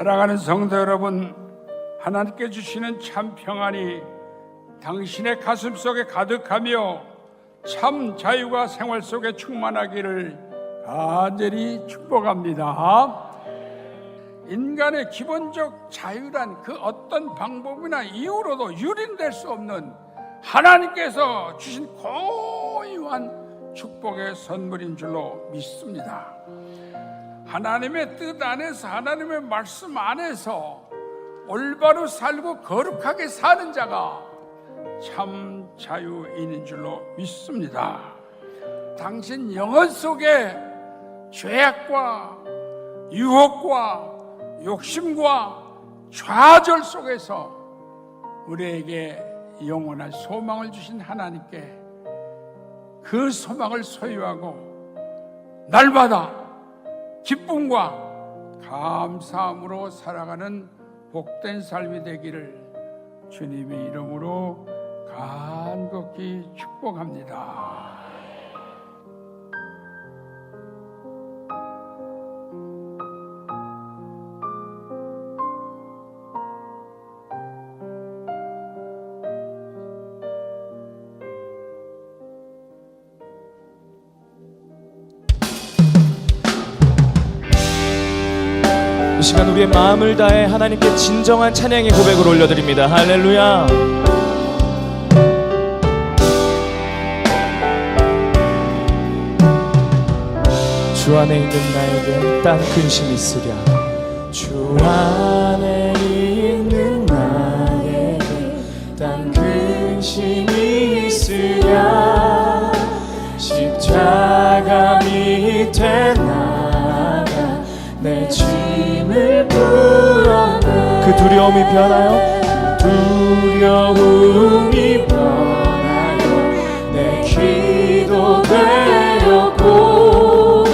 사랑하는 성도 여러분, 하나님께 주시는 참 평안이 당신의 가슴 속에 가득하며 참 자유가 생활 속에 충만하기를 간절히 축복합니다. 인간의 기본적 자유란 그 어떤 방법이나 이유로도 유린될 수 없는 하나님께서 주신 고유한 축복의 선물인 줄로 믿습니다. 하나님의 뜻 안에서, 하나님의 말씀 안에서 올바로 살고 거룩하게 사는 자가 참 자유인인 줄로 믿습니다. 당신 영혼 속에 죄악과 유혹과 욕심과 좌절 속에서 우리에게 영원한 소망을 주신 하나님께 그 소망을 소유하고 날마다 기쁨과 감사함으로 살아가는 복된 삶이 되기를 주님의 이름으로 간곡히 축복합니다. 이 시간 우리의 마음을 다해 하나님께 진정한 찬양의 고백을 올려드립니다. 할렐루야. 주 안에 있는 나에게 딴 근심이 있으랴. 주 안에 있는 나에게 딴 근심이 있으랴. 십자가 밑에 나가 내 짐을 풀어내. 그 두려움이 변하여, 두려움이 변하여 내 기도 되었고,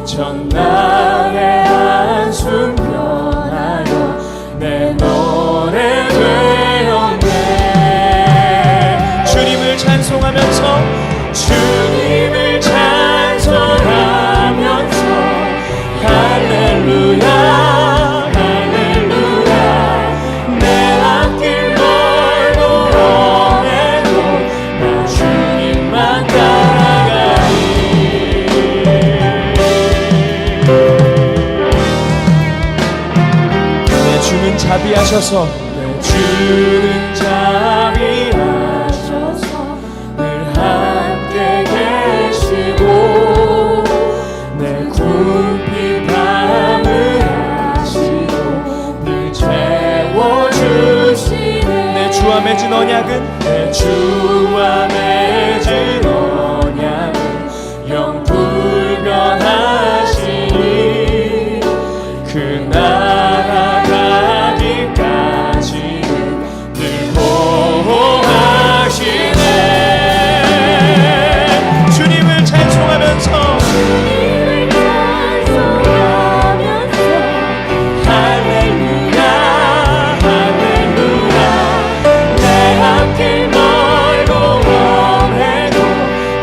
전날의 한숨 변하여 내 노래 되었네. 주님을 찬송하면서, 주님을 찬송하면서 할렐루야 할렐루야. 내 앞길 멀고 원해도 나 주님만 따라가리. 내 주는 자비하셔서, 내 주는 자비하셔서 늘 함께 계시고 내 궁핍 내 주와 맺은 언약은, 내 주와 맺은 언약은 영 불변하시니 그 나라 가기까지는 늘 보호하시네. 주님을 찬송하면서,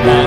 나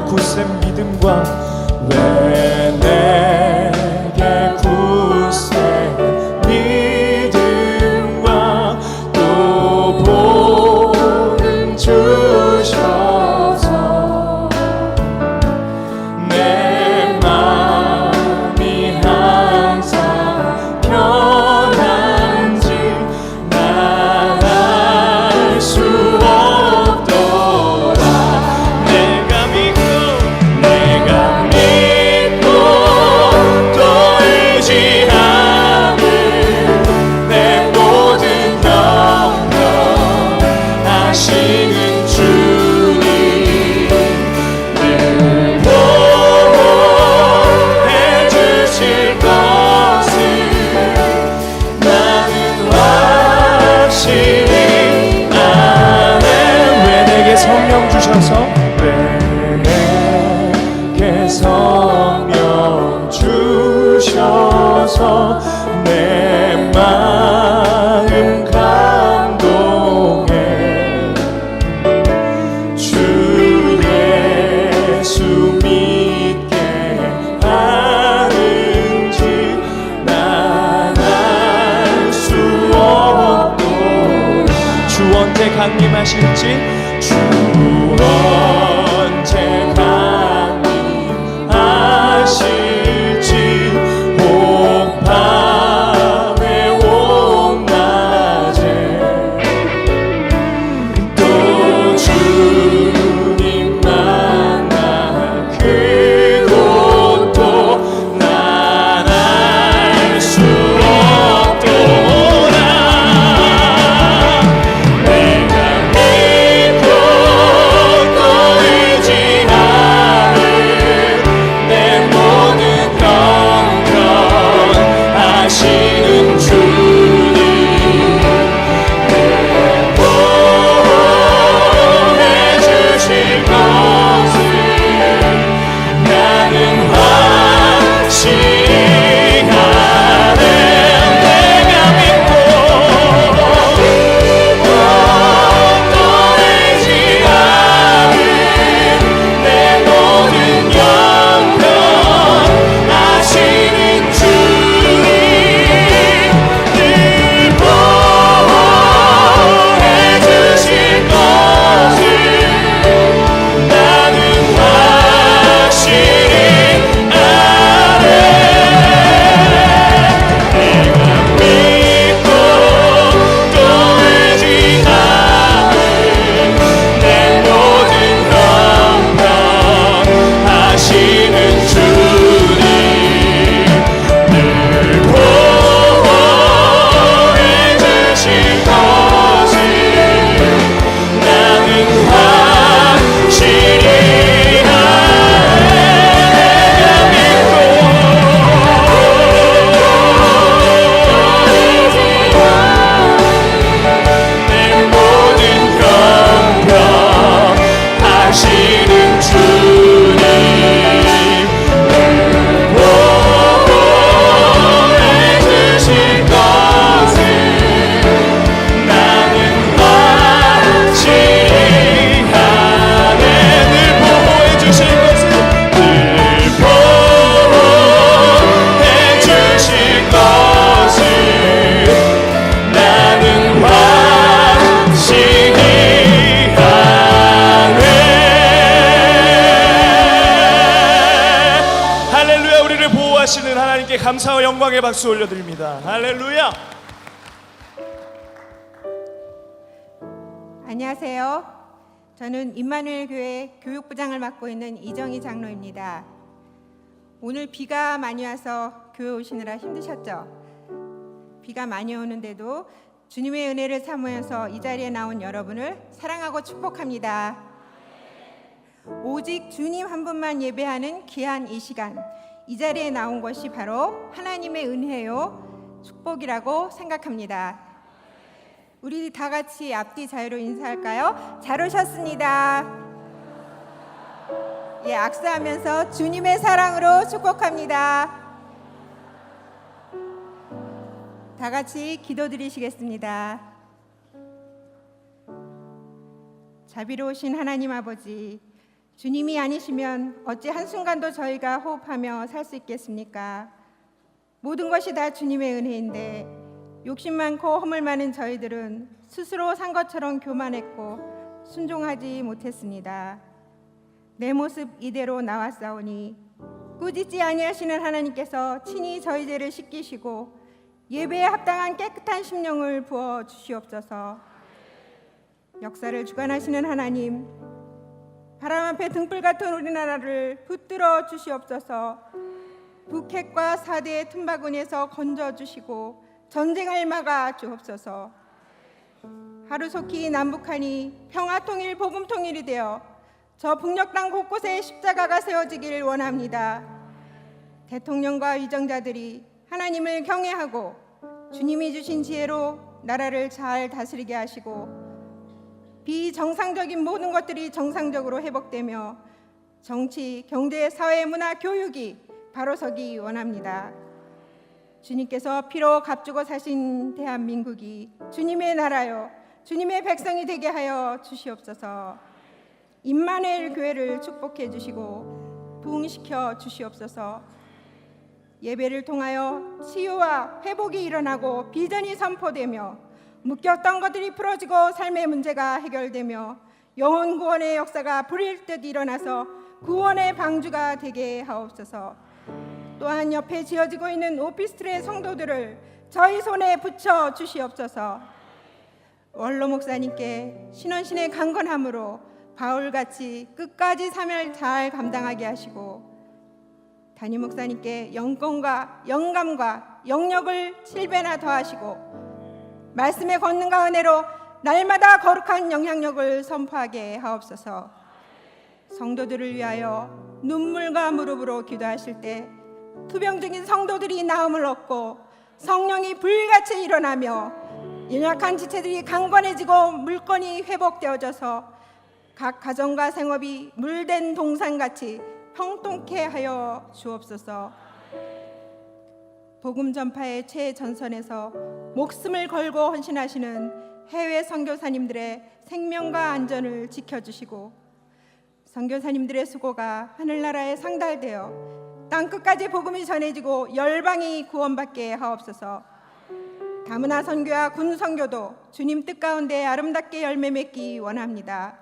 굳센 믿음과 왜 내게 굳센 믿음과 또 복음 주셔서 내 마음이 항상 편한지 난 알 수 없더라. 내가 믿고 또 의지하는 내 모든 영역 하시는 주님 늘 보호해 주실 것을 나는 확실히 아네. 왜 내게 성령 주셔서 왜 내게 성령 주셔서 내 마음 감동해 주 예수 믿게 하는지 난 알 수 없도록. 주 언제 강림하실지 주 언제 강림하실지 밤에 온낮에 또 주님 만날 그곳도 난 알 수 없도다. 내가 믿고 또 의지하는 내 모든 영역 하시는 주님 늘 보호해 주실 것을 나는 확실히 아네. 내가 믿고 또 의지하는 내 모든 영역 하시는 주님 늘 보호해 주실 것을 나는 확실히 아네. 내가 믿고 또 의지하는 내 모든 영역 하시는 주님 늘 보호해 주실 것을 나는 확실히 내 모든 영역 하시는 주님 늘 보호해 주실 것을 나는 확실히 아네. 늘 보호해 주실 것을 늘 보호해 주실 것을 나는 확실히 아네. 할렐루야. 우리를 보호하시는 하나님께 감사와 영광의 박수 올려드립니다. 할렐루야. 안녕하세요. 저는 임마누엘 교회 교육부장을 맡고 있는 이정희 장로입니다. 오늘 비가 많이 와서 교회 오시느라 힘드셨죠? 비가 많이 오는데도 주님의 은혜를 사모해서 이 자리에 나온 여러분을 사랑하고 축복합니다. 오직 주님 한 분만 예배하는 귀한 이 시간, 이 자리에 나온 것이 바로 하나님의 은혜요 축복이라고 생각합니다. 우리 다 같이 앞뒤 자유로 인사할까요? 잘 오셨습니다. 예, 악수하면서 주님의 사랑으로 축복합니다. 다 같이 기도드리시겠습니다. 자비로우신 하나님 아버지, 주님이 아니시면 어찌 한순간도 저희가 호흡하며 살 수 있겠습니까? 모든 것이 다 주님의 은혜인데 욕심 많고 허물 많은 저희들은 스스로 산 것처럼 교만했고 순종하지 못했습니다. 내 모습 이대로 나왔사오니 꾸짖지 아니하시는 하나님께서 친히 저희 죄를 씻기시고 예배에 합당한 깨끗한 심령을 부어 주시옵소서. 역사를 주관하시는 하나님, 바람 앞에 등불 같은 우리나라를 붙들어 주시옵소서. 북핵과 4대의 틈바구니에서 건져 주시고 전쟁을 막아 주옵소서. 하루속히 남북한이 평화통일 복음통일이 되어 저 북녘 땅 곳곳에 십자가가 세워지길 원합니다. 대통령과 위정자들이 하나님을 경외하고 주님이 주신 지혜로 나라를 잘 다스리게 하시고 비정상적인 모든 것들이 정상적으로 회복되며 정치, 경제, 사회, 문화, 교육이 바로 서기 원합니다. 주님께서 피로 값주고 사신 대한민국이 주님의 나라요 주님의 백성이 되게 하여 주시옵소서. 임마누엘 교회를 축복해 주시고 부흥시켜 주시옵소서. 예배를 통하여 치유와 회복이 일어나고 비전이 선포되며 묶였던 것들이 풀어지고 삶의 문제가 해결되며 영혼 구원의 역사가 불일 듯 일어나서 구원의 방주가 되게 하옵소서. 또한 옆에 지어지고 있는 오피스텔의 성도들을 저희 손에 붙여 주시옵소서. 원로 목사님께 신원신의 강건함으로 바울같이 끝까지 사명을 잘 감당하게 하시고 담임 목사님께 영권과 영감과 영력을 7배나 더하시고 말씀의 권능과 은혜로 날마다 거룩한 영향력을 선포하게 하옵소서. 성도들을 위하여 눈물과 무릎으로 기도하실 때 투병적인 성도들이 나음을 얻고 성령이 불같이 일어나며 연약한 지체들이 강건해지고 물건이 회복되어져서 각 가정과 생업이 물된 동산같이 형통케 하여 주옵소서. 복음 전파의 최전선에서 목숨을 걸고 헌신하시는 해외 선교사님들의 생명과 안전을 지켜주시고 선교사님들의 수고가 하늘나라에 상달되어 땅끝까지 복음이 전해지고 열방이 구원받게 하옵소서. 다문화 선교와 군 선교도 주님 뜻 가운데 아름답게 열매 맺기 원합니다.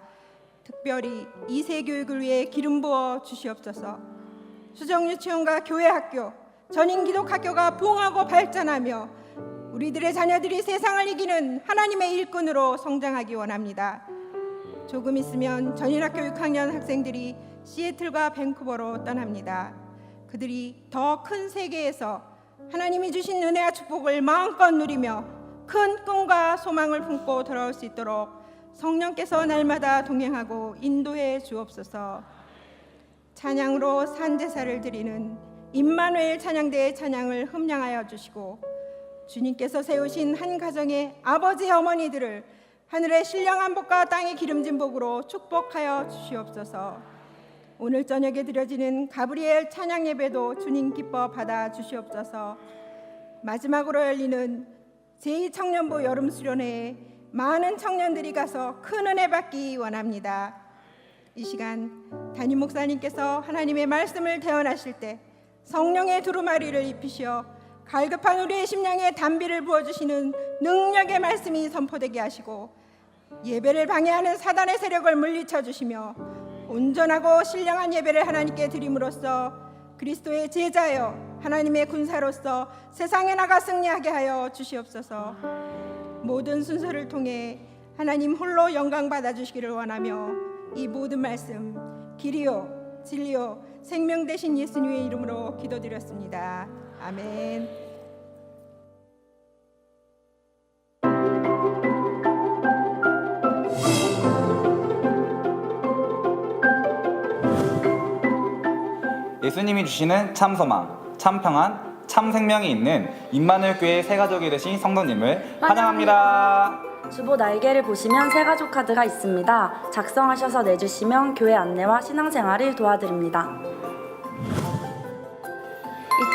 특별히 2세 교육을 위해 기름 부어 주시옵소서. 수정 유치원과 교회 학교, 전인 기독 학교가 부흥하고 발전하며 우리들의 자녀들이 세상을 이기는 하나님의 일꾼으로 성장하기 원합니다. 조금 있으면 전인학교 6학년 학생들이 시애틀과 밴쿠버로 떠납니다. 그들이 더 큰 세계에서 하나님이 주신 은혜와 축복을 마음껏 누리며 큰 꿈과 소망을 품고 돌아올 수 있도록 성령께서 날마다 동행하고 인도해 주옵소서. 찬양으로 산제사를 드리는 임마누엘 찬양대의 찬양을 흠량하여 주시고 주님께서 세우신 한 가정의 아버지 어머니들을 하늘의 신령한 복과 땅의 기름진 복으로 축복하여 주시옵소서. 오늘 저녁에 드려지는 가브리엘 찬양 예배도 주님 기뻐 받아 주시옵소서. 마지막으로 열리는 제2청년부 여름 수련회에 많은 청년들이 가서 큰 은혜 받기 원합니다. 이 시간 담임 목사님께서 하나님의 말씀을 대언하실 때 성령의 두루마리를 입히시어 갈급한 우리의 심령에 단비를 부어주시는 능력의 말씀이 선포되게 하시고 예배를 방해하는 사단의 세력을 물리쳐 주시며 온전하고 신령한 예배를 하나님께 드림으로써 그리스도의 제자여 하나님의 군사로서 세상에 나가 승리하게 하여 주시옵소서. 모든 순서를 통해 하나님 홀로 영광 받아주시기를 원하며 이 모든 말씀 길이요 진리요 생명 되신 예수님의 이름으로 기도드렸습니다. 아멘. 예수님이 주시는 참 소망, 참 평안, 참 생명이 있는 임마누엘 교회의 새 가족이 되신 성도님을 환영합니다. 주보 날개를 보시면 새 가족 카드가 있습니다. 작성하셔서 내주시면 교회 안내와 신앙생활을 도와드립니다.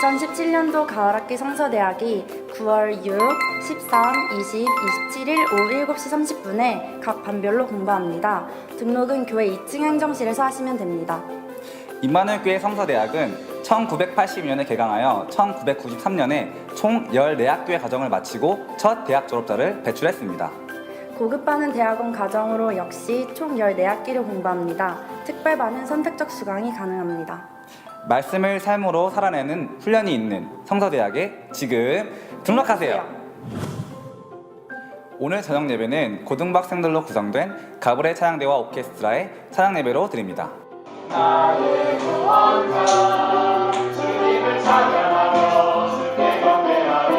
2017년도 가을학기 성서대학이 9월 6, 13, 20, 27일 오후 7시 30분에 각 반별로 공부합니다. 등록은 교회 2층 행정실에서 하시면 됩니다. 임마누엘교회 성서대학은 1982년에 개강하여 1993년에 총 14학교의 과정을 마치고 첫 대학 졸업자를 배출했습니다. 고급반은 대학원 과정으로 역시 총 14학기를 공부합니다. 특별반은 선택적 수강이 가능합니다. 말씀을 삶으로 살아내는 훈련이 있는 성서대학에 지금 등록하세요. 오늘 저녁 예배는 고등부 학생들로 구성된 가브레 찬양대와 오케스트라의 찬양 예배로 드립니다. 나의 구원자 주님을 찬양하며 주께 경배하리.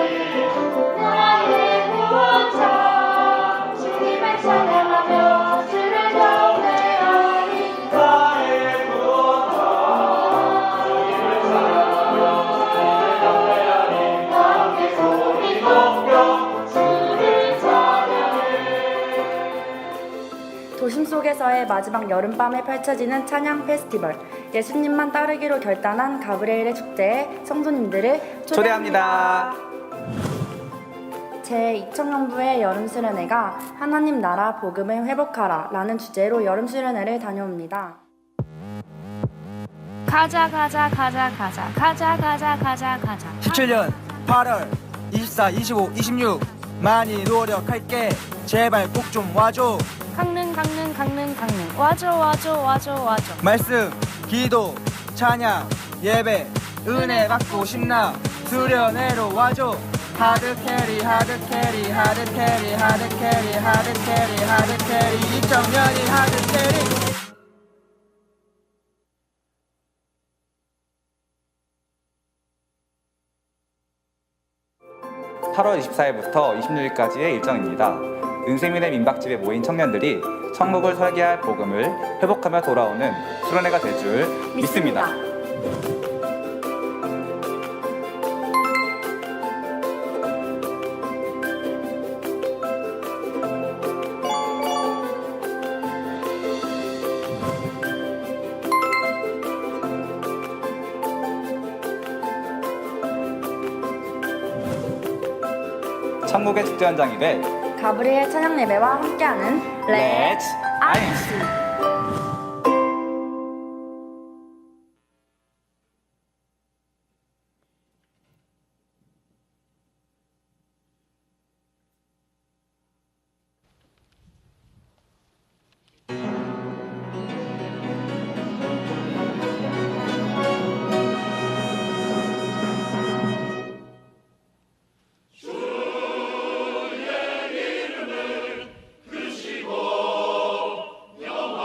나의 구원자 주님을 찬양하며 주를 경배하리. 나의 구원자 주님을 찬양하며 주를 경배하리. 함께 소리 높여 주를 찬양해. 도심 속에서의 마지막 여름밤에 펼쳐지는 찬양 페스티벌, 예수님만 따르기로 결단한 가브리엘의 축제에 성도님들을 초대합니다. 제2000년부의 여름 수련회가 하나님 나라 복음을 회복하라 라는 주제로 여름 수련회를 다녀옵니다. 가자 17년 8월 24, 25, 26 많이 노력할게 제발 꼭 좀 와줘. 강릉 와줘 말씀, 기도, 찬양, 예배, 은혜 받고 싶나 수련회로 와줘. 하드캐리 2000년이 하드캐리. 8월 24일부터 26일까지의 일정입니다. 은세민의 민박집에 모인 청년들이 천국을 설계할 복음을 회복하며 돌아오는 수련회가 될 줄 믿습니다. 천국의 축제 현장이 될 가브리엘 찬양 예배와 함께하는 Let's 아이스. 영원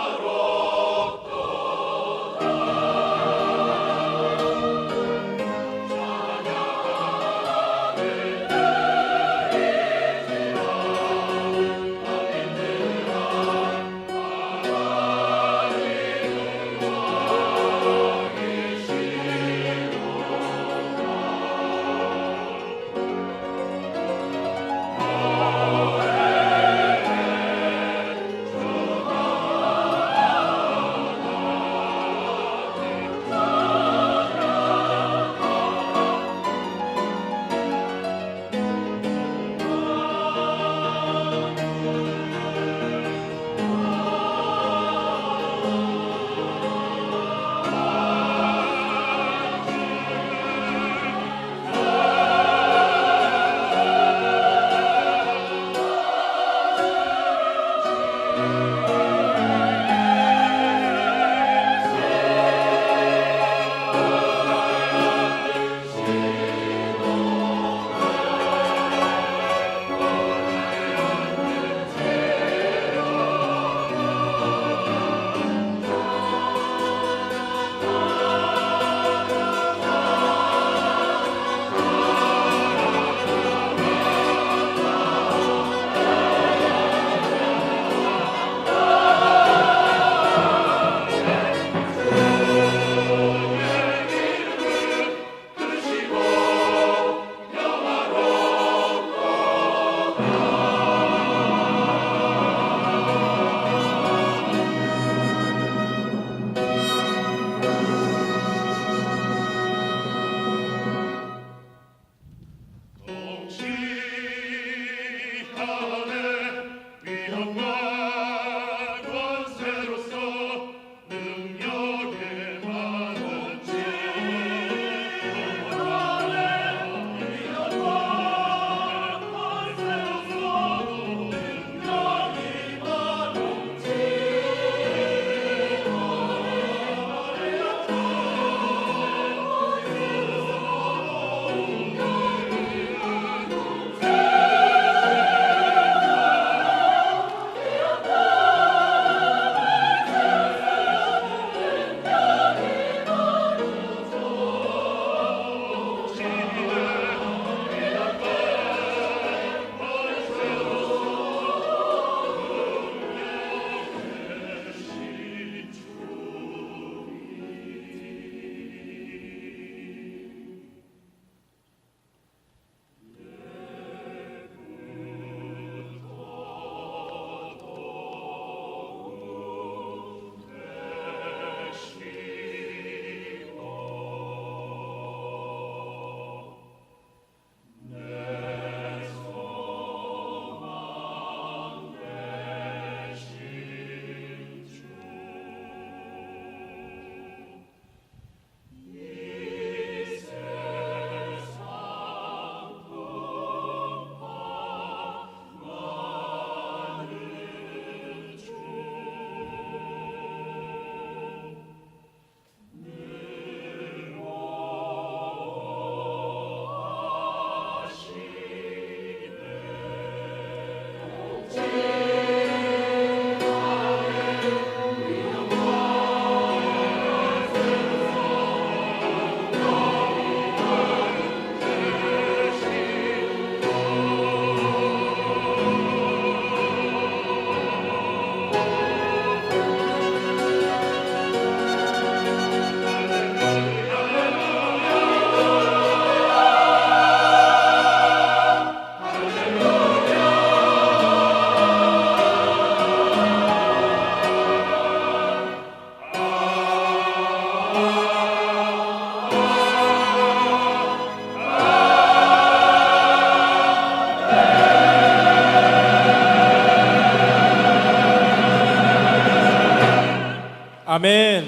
아멘.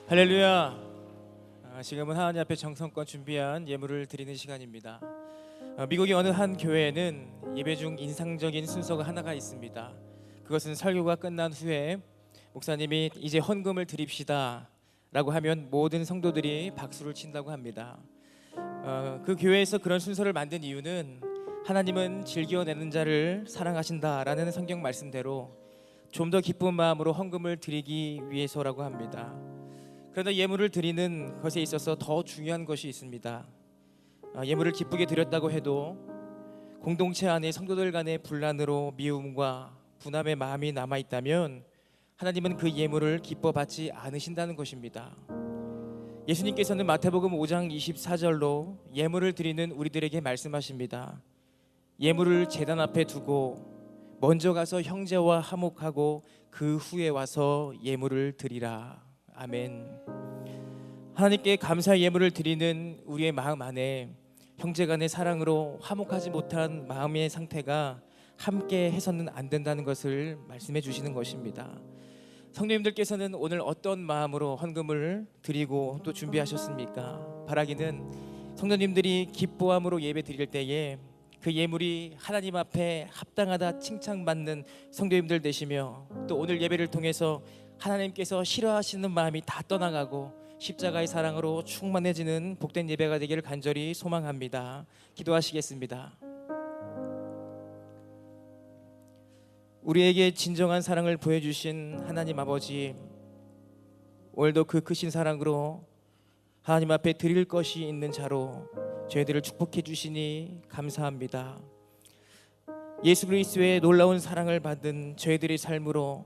할렐루야. 지금은 하나님 앞에 정성껏 준비한 예물을 드리는 시간입니다. 미국의 어느 한 교회에는 예배 중 인상적인 순서가 하나가 있습니다. 그것은 설교가 끝난 후에 목사님이 이제 헌금을 드립시다 라고 하면 모든 성도들이 박수를 친다고 합니다. 그 교회에서 그런 순서를 만든 이유는 하나님은 즐겨내는 자를 사랑하신다라는 성경 말씀대로 좀 더 기쁜 마음으로 헌금을 드리기 위해서라고 합니다. 그러나 예물을 드리는 것에 있어서 더 중요한 것이 있습니다. 예물을 기쁘게 드렸다고 해도 공동체 안에 성도들 간의 분란으로 미움과 분함의 마음이 남아있다면 하나님은 그 예물을 기뻐 받지 않으신다는 것입니다. 예수님께서는 마태복음 5장 24절로 예물을 드리는 우리들에게 말씀하십니다. 예물을 제단 앞에 두고 먼저 가서 형제와 화목하고 그 후에 와서 예물을 드리라. 아멘. 하나님께 감사의 예물을 드리는 우리의 마음 안에 형제 간의 사랑으로 화목하지 못한 마음의 상태가 함께 해서는 안 된다는 것을 말씀해 주시는 것입니다. 성도님들께서는 오늘 어떤 마음으로 헌금을 드리고 또 준비하셨습니까? 바라기는 성도님들이 기뻐함으로 예배 드릴 때에 그 예물이 하나님 앞에 합당하다 칭찬받는 성도님들 되시며 또 오늘 예배를 통해서 하나님께서 싫어하시는 마음이 다 떠나가고 십자가의 사랑으로 충만해지는 복된 예배가 되기를 간절히 소망합니다. 기도하시겠습니다. 우리에게 진정한 사랑을 보여주신 하나님 아버지, 오늘도 그 크신 사랑으로 하나님 앞에 드릴 것이 있는 자로 저희들을 축복해 주시니 감사합니다. 예수 그리스도의 놀라운 사랑을 받은 저희들의 삶으로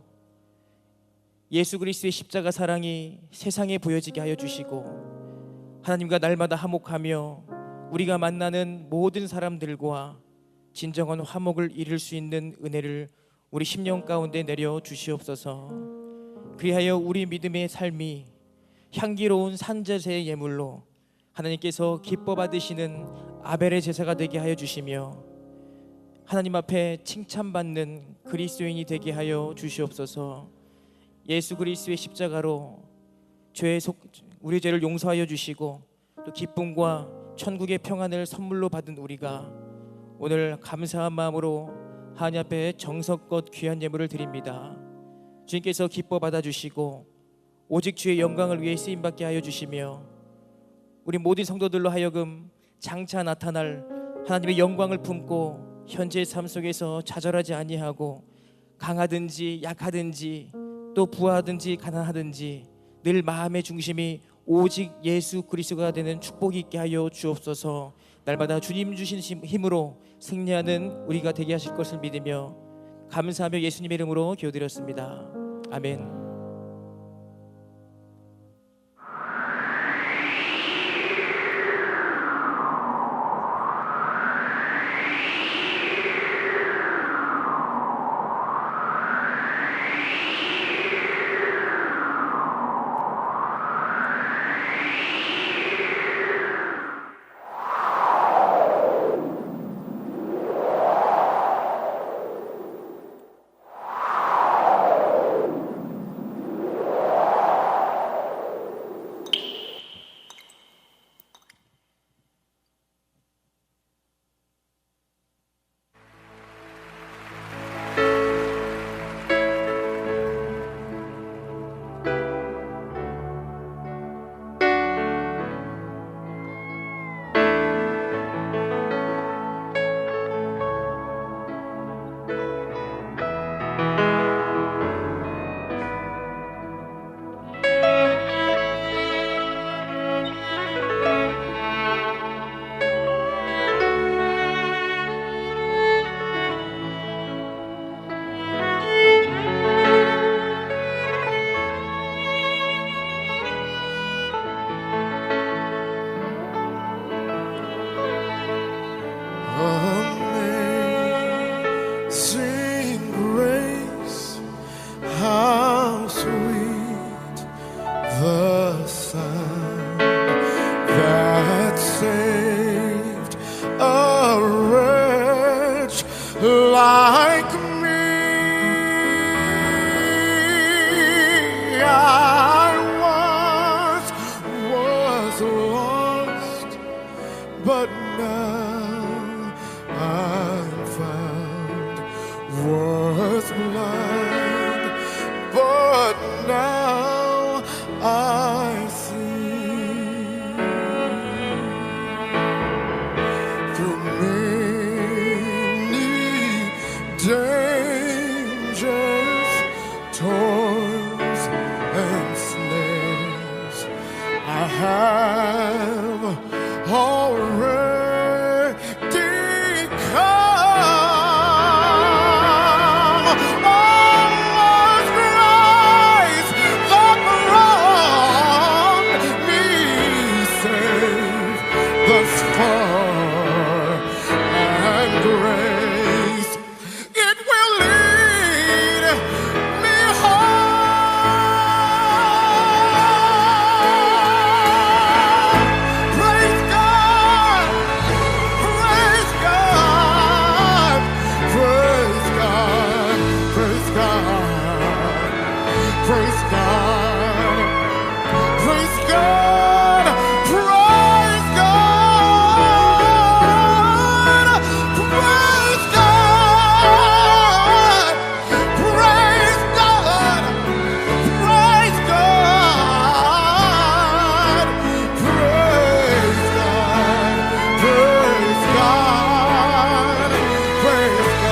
예수 그리스도의 십자가 사랑이 세상에 보여지게 하여 주시고 하나님과 날마다 화목하며 우리가 만나는 모든 사람들과 진정한 화목을 이룰 수 있는 은혜를 우리 심령 가운데 내려 주시옵소서. 그리하여 우리 믿음의 삶이 향기로운 산제사의 예물로 하나님께서 기뻐 받으시는 아벨의 제사가 되게 하여 주시며 하나님 앞에 칭찬받는 그리스도인이 되게 하여 주시옵소서. 예수 그리스도의 십자가로 우리 죄를 용서하여 주시고 또 기쁨과 천국의 평안을 선물로 받은 우리가 오늘 감사한 마음으로 하나님 앞에 정성껏 귀한 예물을 드립니다. 주님께서 기뻐 받아주시고 오직 주의 영광을 위해 쓰임받게 하여 주시며 우리 모든 성도들로 하여금 장차 나타날 하나님의 영광을 품고 현재의 삶 속에서 좌절하지 아니하고 강하든지 약하든지 또 부하든지 가난하든지 늘 마음의 중심이 오직 예수 그리스도가 되는 축복이 있게 하여 주옵소서. 날마다 주님 주신 힘으로 승리하는 우리가 되게 하실 것을 믿으며 감사하며 예수님의 이름으로 기도드렸습니다. 아멘. toils and snares I have already come. Almost rise that wronged me safe thus far, and grace it will lead me home. Praise God, praise God, praise God, praise God, praise God, praise God, praise God, praise God, praise God, praise God, praise God, praise God, praise God.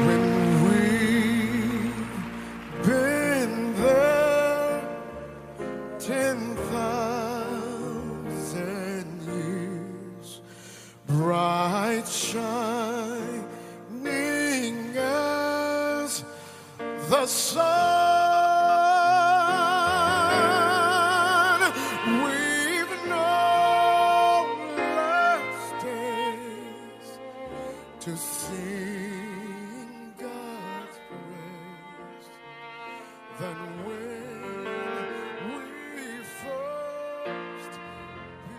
When we've been there 10,000 years, bright shining as the sun, we've known less days to sing God's praise than when we first began.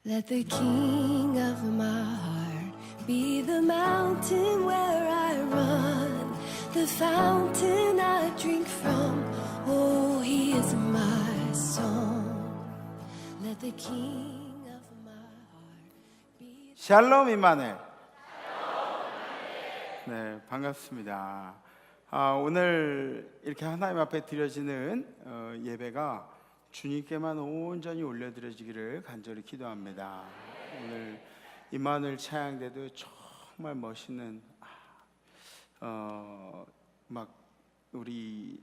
Let the king of my heart be the mountain where I run, the fountain I drink from. Oh, he is my song. Let the king of my heart be. 샬롬 임마누엘. 네, 반갑습니다. 오늘 이렇게 하나님 앞에 드려지는 예배가 주님께만 온전히 올려드려지기를 간절히 기도합니다. 오늘 임마누엘 찬양대도 정말 멋있는 막 우리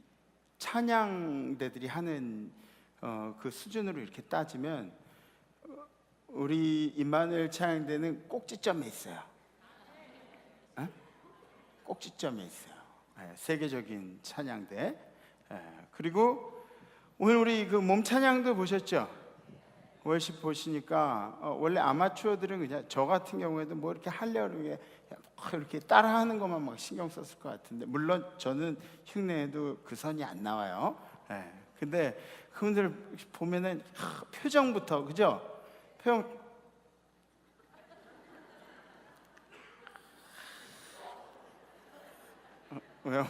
찬양대들이 하는 그 수준으로 이렇게 따지면 우리 임마누엘 찬양대는 꼭지점에 있어요. 꼭지점에 있어요. 세계적인 찬양대. 그리고 오늘 우리 그 몸 찬양도 보셨죠? 월십 보시니까 원래 아마추어들은 그냥 저 같은 경우에도 뭐 이렇게 하려고 이렇게 따라하는 것만 막 신경 썼을 것 같은데, 물론 저는 흉내에도 그 선이 안 나와요. 근데 그분들 보면은 표정부터, 그죠? 표정. 왜요?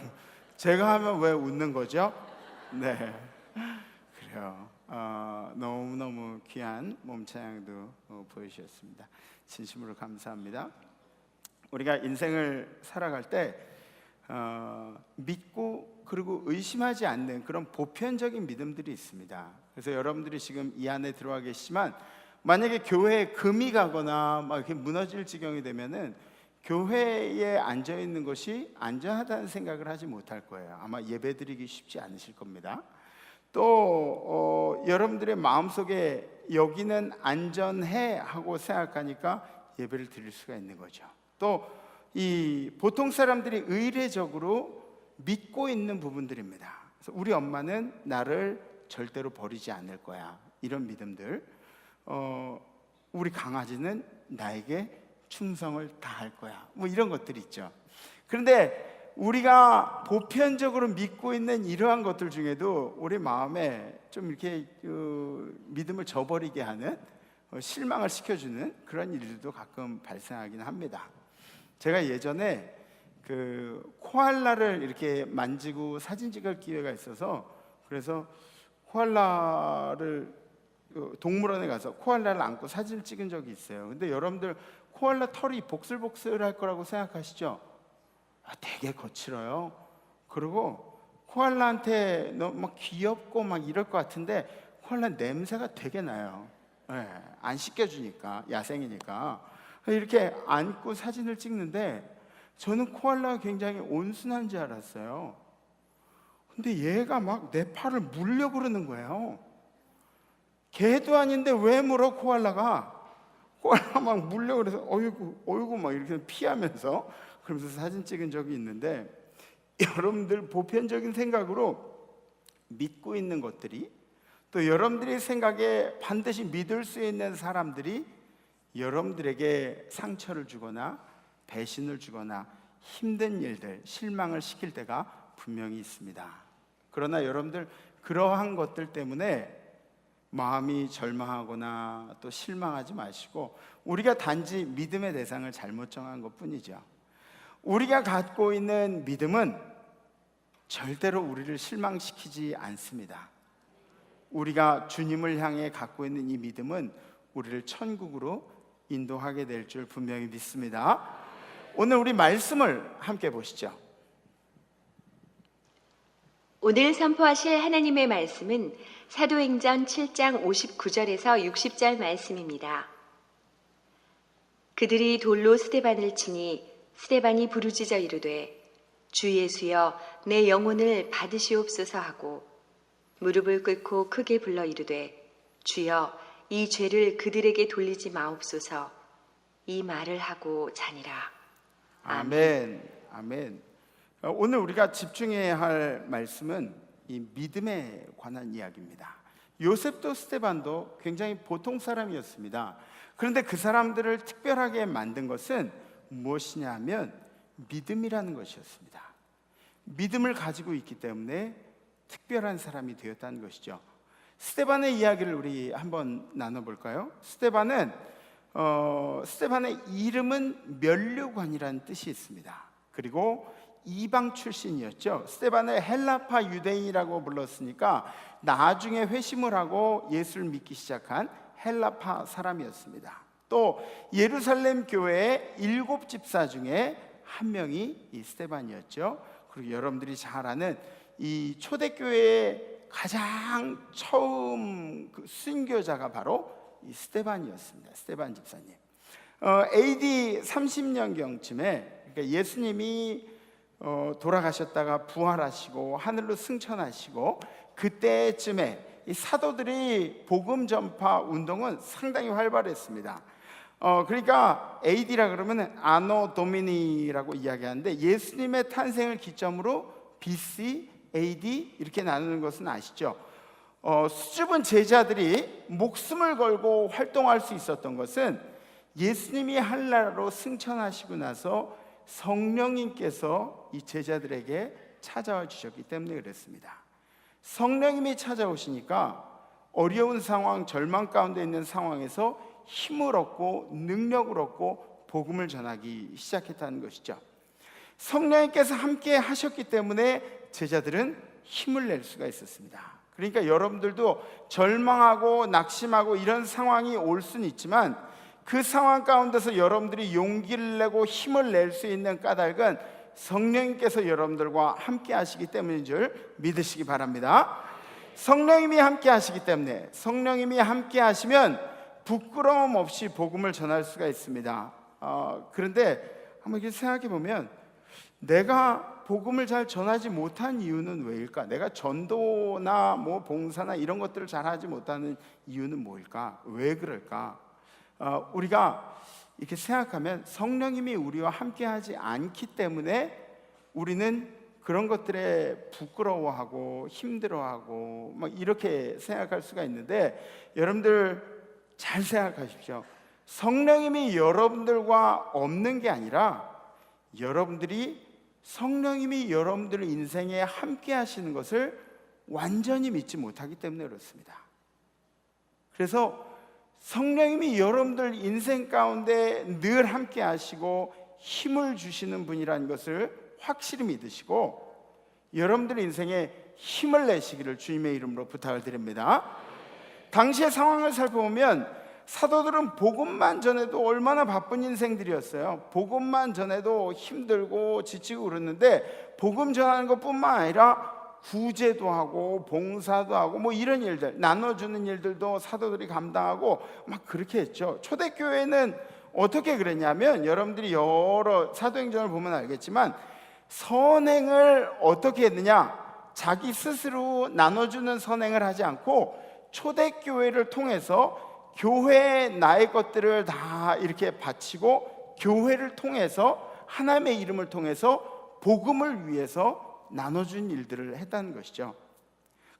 제가 하면 왜 웃는 거죠? 네, 그래요. 너무너무 귀한 몸찬양도 보여주셨습니다. 진심으로 감사합니다. 우리가 인생을 살아갈 때 믿고 그리고 의심하지 않는 그런 보편적인 믿음들이 있습니다. 그래서 여러분들이 지금 이 안에 들어와 계시지만 만약에 교회에 금이 가거나 막 이렇게 무너질 지경이 되면은 교회에 앉아 있는 것이 안전하다는 생각을 하지 못할 거예요. 아마 예배드리기 쉽지 않으실 겁니다. 또 여러분들의 마음속에 여기는 안전해 하고 생각하니까 예배를 드릴 수가 있는 거죠. 또 이 보통 사람들이 의례적으로 믿고 있는 부분들입니다. 그래서 우리 엄마는 나를 절대로 버리지 않을 거야, 이런 믿음들. 우리 강아지는 나에게 충성을 다할 거야, 뭐 이런 것들이 있죠. 그런데 우리가 보편적으로 믿고 있는 이러한 것들 중에도 우리 마음에 좀 이렇게 믿음을 저버리게 하는, 실망을 시켜주는 그런 일들도 가끔 발생하긴 합니다. 제가 예전에 그 코알라를 이렇게 만지고 사진 찍을 기회가 있어서, 그래서 코알라를 동물원에 가서 코알라를 안고 사진을 찍은 적이 있어요. 근데 여러분들 코알라 털이 복슬복슬할 거라고 생각하시죠? 되게 거칠어요. 그리고 코알라한테 너무 막 귀엽고 막 이럴 것 같은데 코알라 냄새가 되게 나요. 안 씻겨주니까, 야생이니까. 이렇게 안고 사진을 찍는데 저는 코알라가 굉장히 온순한 줄 알았어요. 근데 얘가 막 내 팔을 물려 그러는 거예요. 개도 아닌데 왜 물어, 코알라가? 코알라 막 물려 그래서 어이구 막 이렇게 피하면서 그러면서 사진 찍은 적이 있는데, 여러분들 보편적인 생각으로 믿고 있는 것들이, 또 여러분들의 생각에 반드시 믿을 수 있는 사람들이 여러분들에게 상처를 주거나 배신을 주거나 힘든 일들, 실망을 시킬 때가 분명히 있습니다. 그러나 여러분들 그러한 것들 때문에 마음이 절망하거나 또 실망하지 마시고, 우리가 단지 믿음의 대상을 잘못 정한 것뿐이죠. 우리가 갖고 있는 믿음은 절대로 우리를 실망시키지 않습니다. 우리가 주님을 향해 갖고 있는 이 믿음은 우리를 천국으로 인도하게 될 줄 분명히 믿습니다. 오늘 우리 말씀을 함께 보시죠. 오늘 선포하실 하나님의 말씀은 사도행전 7장 59절에서 60절 말씀입니다. 그들이 돌로 스데반을 치니 스데반이 부르짖어 이르되 주 예수여 내 영혼을 받으시옵소서 하고 무릎을 꿇고 크게 불러 이르되 주여 이 죄를 그들에게 돌리지 마옵소서, 이 말을 하고 자니라. 아멘. 아멘. 오늘 우리가 집중해야 할 말씀은 이 믿음에 관한 이야기입니다. 요셉도 스데반도 굉장히 보통 사람이었습니다. 그런데 그 사람들을 특별하게 만든 것은 무엇이냐 하면 믿음이라는 것이었습니다. 믿음을 가지고 있기 때문에 특별한 사람이 되었다는 것이죠. 스데반의 이야기를 우리 한번 나눠볼까요? 스데반의 이름은 면류관이라는 뜻이 있습니다. 그리고 이방 출신이었죠. 스데반을 헬라파 유대인이라고 불렀으니까 나중에 회심을 하고 예수를 믿기 시작한 헬라파 사람이었습니다. 또 예루살렘 교회의 7집사 중에 한 명이 이 스데반이었죠. 그리고 여러분들이 잘 아는 이 초대교회의 가장 처음 그 순교자가 바로 이 스데반이었습니다. 스데반 집사님. AD 30년경쯤에, 그러니까 예수님이 돌아가셨다가 부활하시고 하늘로 승천하시고 그때쯤에 이 사도들이 복음 전파 운동은 상당히 활발했습니다. 그러니까 AD라 그러면 아노 도미니라고 이야기하는데 예수님의 탄생을 기점으로 BC, AD 이렇게 나누는 것은 아시죠? 수줍은 제자들이 목숨을 걸고 활동할 수 있었던 것은 예수님이 한나라로 승천하시고 나서 성령님께서 이 제자들에게 찾아와 주셨기 때문에 그랬습니다. 성령님이 찾아오시니까 어려운 상황, 절망 가운데 있는 상황에서 힘을 얻고 능력을 얻고 복음을 전하기 시작했다는 것이죠. 성령님께서 함께 하셨기 때문에 제자들은 힘을 낼 수가 있었습니다. 그러니까 여러분들도 절망하고 낙심하고 이런 상황이 올 수는 있지만 그 상황 가운데서 여러분들이 용기를 내고 힘을 낼 수 있는 까닭은 성령님께서 여러분들과 함께 하시기 때문인 줄 믿으시기 바랍니다. 성령님이 함께 하시기 때문에 성령님이 함께 하시면 부끄러움 없이 복음을 전할 수가 있습니다. 그런데 한번 이렇게 생각해 보면 내가 복음을 잘 전하지 못한 이유는 왜일까? 내가 전도나 뭐 봉사나 이런 것들을 잘 하지 못하는 이유는 뭐일까? 왜 그럴까? 우리가 이렇게 생각하면 성령님이 우리와 함께 하지 않기 때문에 우리는 그런 것들에 부끄러워하고 힘들어하고 막 이렇게 생각할 수가 있는데 여러분들 잘 생각하십시오. 성령님이 여러분들과 없는 게 아니라 성령님이 여러분들 인생에 함께 하시는 것을 완전히 믿지 못하기 때문에 그렇습니다. 그래서 성령님이 여러분들 인생 가운데 늘 함께 하시고 힘을 주시는 분이라는 것을 확실히 믿으시고 여러분들 인생에 힘을 내시기를 주님의 이름으로 부탁을 드립니다. 당시의 상황을 살펴보면 사도들은 복음만 전해도 얼마나 바쁜 인생들이었어요. 복음만 전해도 힘들고 지치고 그랬는데 복음 전하는 것뿐만 아니라 구제도 하고 봉사도 하고 뭐 이런 일들, 나눠주는 일들도 사도들이 감당하고 막 그렇게 했죠. 초대교회는 어떻게 그랬냐면 여러분들이 여러 사도행전을 보면 알겠지만 선행을 어떻게 했느냐, 자기 스스로 나눠주는 선행을 하지 않고 초대교회를 통해서 교회의 나의 것들을 다 이렇게 바치고 교회를 통해서 하나님의 이름을 통해서 복음을 위해서 나눠준 일들을 했다는 것이죠.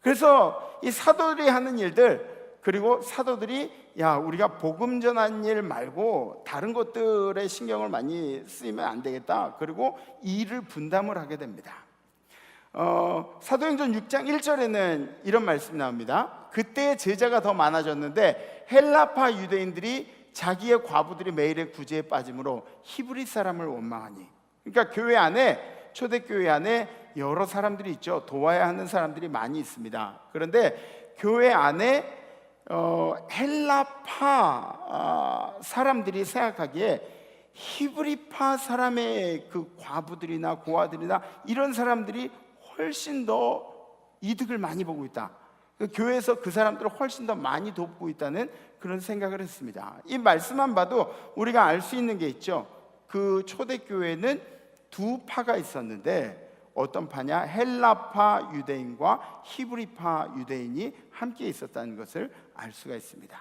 그래서 이 사도들이 하는 일들, 그리고 사도들이 우리가 복음 전하는 일 말고 다른 것들에 신경을 많이 쓰이면 안 되겠다. 그리고 이 일을 분담을 하게 됩니다. 사도행전 6장 1절에는 이런 말씀이 나옵니다. 그때 제자가 더 많아졌는데 헬라파 유대인들이 자기의 과부들이 매일의 구제에 빠짐으로 히브리 사람을 원망하니. 그러니까 교회 안에, 초대교회 안에 여러 사람들이 있죠. 도와야 하는 사람들이 많이 있습니다. 그런데 교회 안에 헬라파 사람들이 생각하기에 히브리파 사람의 그 과부들이나 고아들이나 이런 사람들이 훨씬 더 이득을 많이 보고 있다. 교회에서 그 사람들을 훨씬 더 많이 돕고 있다는 그런 생각을 했습니다. 이 말씀만 봐도 우리가 알 수 있는 게 있죠. 그 초대교회는 두 파가 있었는데 어떤 파냐? 헬라파 유대인과 히브리파 유대인이 함께 있었다는 것을 알 수가 있습니다.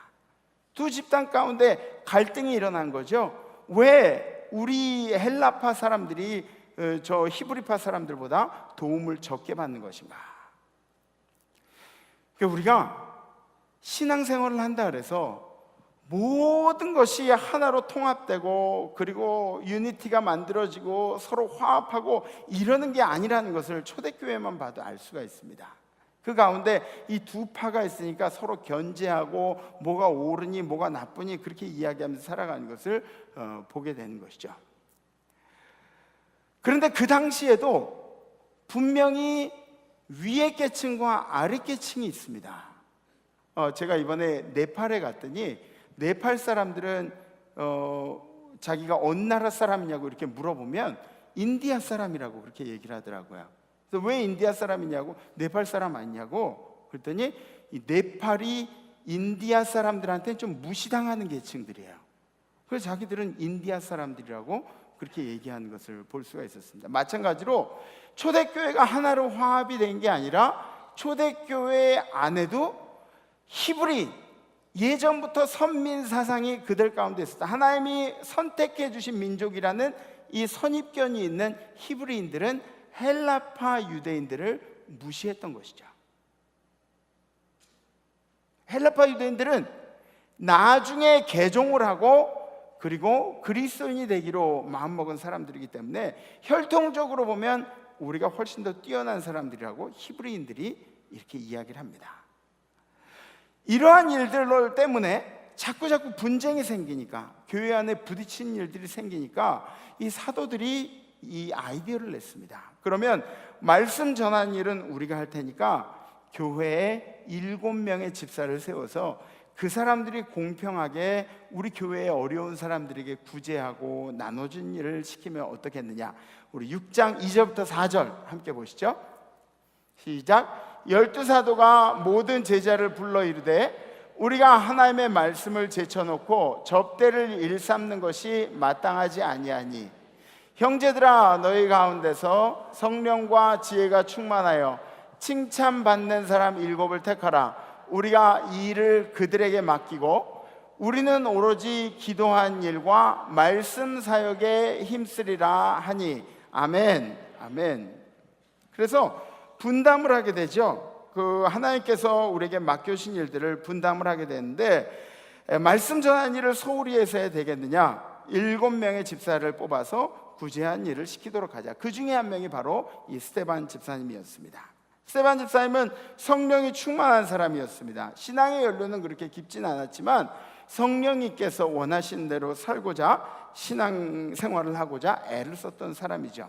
두 집단 가운데 갈등이 일어난 거죠. 왜 우리 헬라파 사람들이 저 히브리파 사람들보다 도움을 적게 받는 것인가? 우리가 신앙생활을 한다 그래서 모든 것이 하나로 통합되고 그리고 유니티가 만들어지고 서로 화합하고 이러는 게 아니라는 것을 초대교회만 봐도 알 수가 있습니다. 그 가운데 이 두 파가 있으니까 서로 견제하고 뭐가 옳으니 뭐가 나쁘니 그렇게 이야기하면서 살아가는 것을 보게 되는 것이죠. 그런데 그 당시에도 분명히 위의 계층과 아래 계층이 있습니다. 제가 이번에 네팔에 갔더니 네팔 사람들은 자기가 어느 나라 사람이냐고 이렇게 물어보면 인디아 사람이라고 그렇게 얘기를 하더라고요. 그래서 왜 인디아 사람이냐고, 네팔 사람 아니냐고 그랬더니 이 네팔이 인디아 사람들한테는 좀 무시당하는 계층들이에요. 그래서 자기들은 인디아 사람들이라고 그렇게 얘기하는 것을 볼 수가 있었습니다. 마찬가지로 초대교회가 하나로 화합이 된 게 아니라 초대교회 안에도 히브리, 예전부터 선민 사상이 그들 가운데 있었다. 하나님이 선택해 주신 민족이라는 이 선입견이 있는 히브리인들은 헬라파 유대인들을 무시했던 것이죠. 헬라파 유대인들은 나중에 개종을 하고 그리고 그리스도인이 되기로 마음먹은 사람들이기 때문에 혈통적으로 보면 우리가 훨씬 더 뛰어난 사람들이라고 히브리인들이 이렇게 이야기를 합니다. 이러한 일들 때문에 자꾸 분쟁이 생기니까, 교회 안에 부딪히는 일들이 생기니까 이 사도들이 이 아이디어를 냈습니다. 그러면 말씀 전하는 일은 우리가 할 테니까 교회에 7명의 집사를 세워서 그 사람들이 공평하게 우리 교회의 어려운 사람들에게 구제하고 나눠준 일을 시키면 어떻겠느냐. 우리 6장 2절부터 4절 함께 보시죠. 시작. 12사도가 모든 제자를 불러 이르되 우리가 하나님의 말씀을 제쳐놓고 접대를 일삼는 것이 마땅하지 아니하니, 형제들아 너희 가운데서 성령과 지혜가 충만하여 칭찬받는 사람 7을 택하라. 우리가 이 일을 그들에게 맡기고 우리는 오로지 기도한 일과 말씀 사역에 힘쓰리라 하니. 아멘. 아멘. 그래서 분담을 하게 되죠. 그 하나님께서 우리에게 맡겨주신 일들을 분담을 하게 되는데, 말씀 전하는 일을 소홀히 해서 해야 되겠느냐? 7명의 집사를 뽑아서 구제한 일을 시키도록 하자. 그 중에 한 명이 바로 이 스데반 집사님이었습니다. 스데반 집사님은 성령이 충만한 사람이었습니다. 신앙의 연료는 그렇게 깊진 않았지만 성령님께서 원하신 대로 살고자 신앙 생활을 하고자 애를 썼던 사람이죠.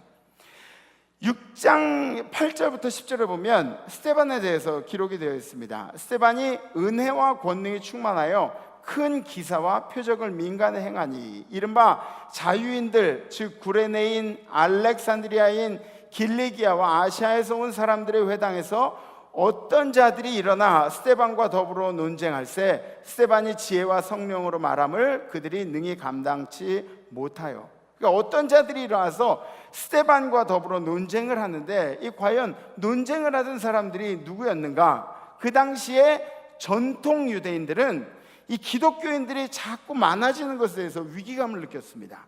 6장 8절부터 10절을 보면 스데반에 대해서 기록이 되어 있습니다. 스데반이 은혜와 권능이 충만하여 큰 기사와 표적을 민간에 행하니, 이른바 자유인들, 즉 구레네인, 알렉산드리아인, 길리기아와 아시아에서 온 사람들의 회당에서 어떤 자들이 일어나 스데반과 더불어 논쟁할세 스데반이 지혜와 성령으로 말함을 그들이 능히 감당치 못하여. 그러니까 어떤 자들이 일어나서 스데반과 더불어 논쟁을 하는데, 이 과연 논쟁을 하던 사람들이 누구였는가? 그 당시에 전통 유대인들은 이 기독교인들이 자꾸 많아지는 것에 대해서 위기감을 느꼈습니다.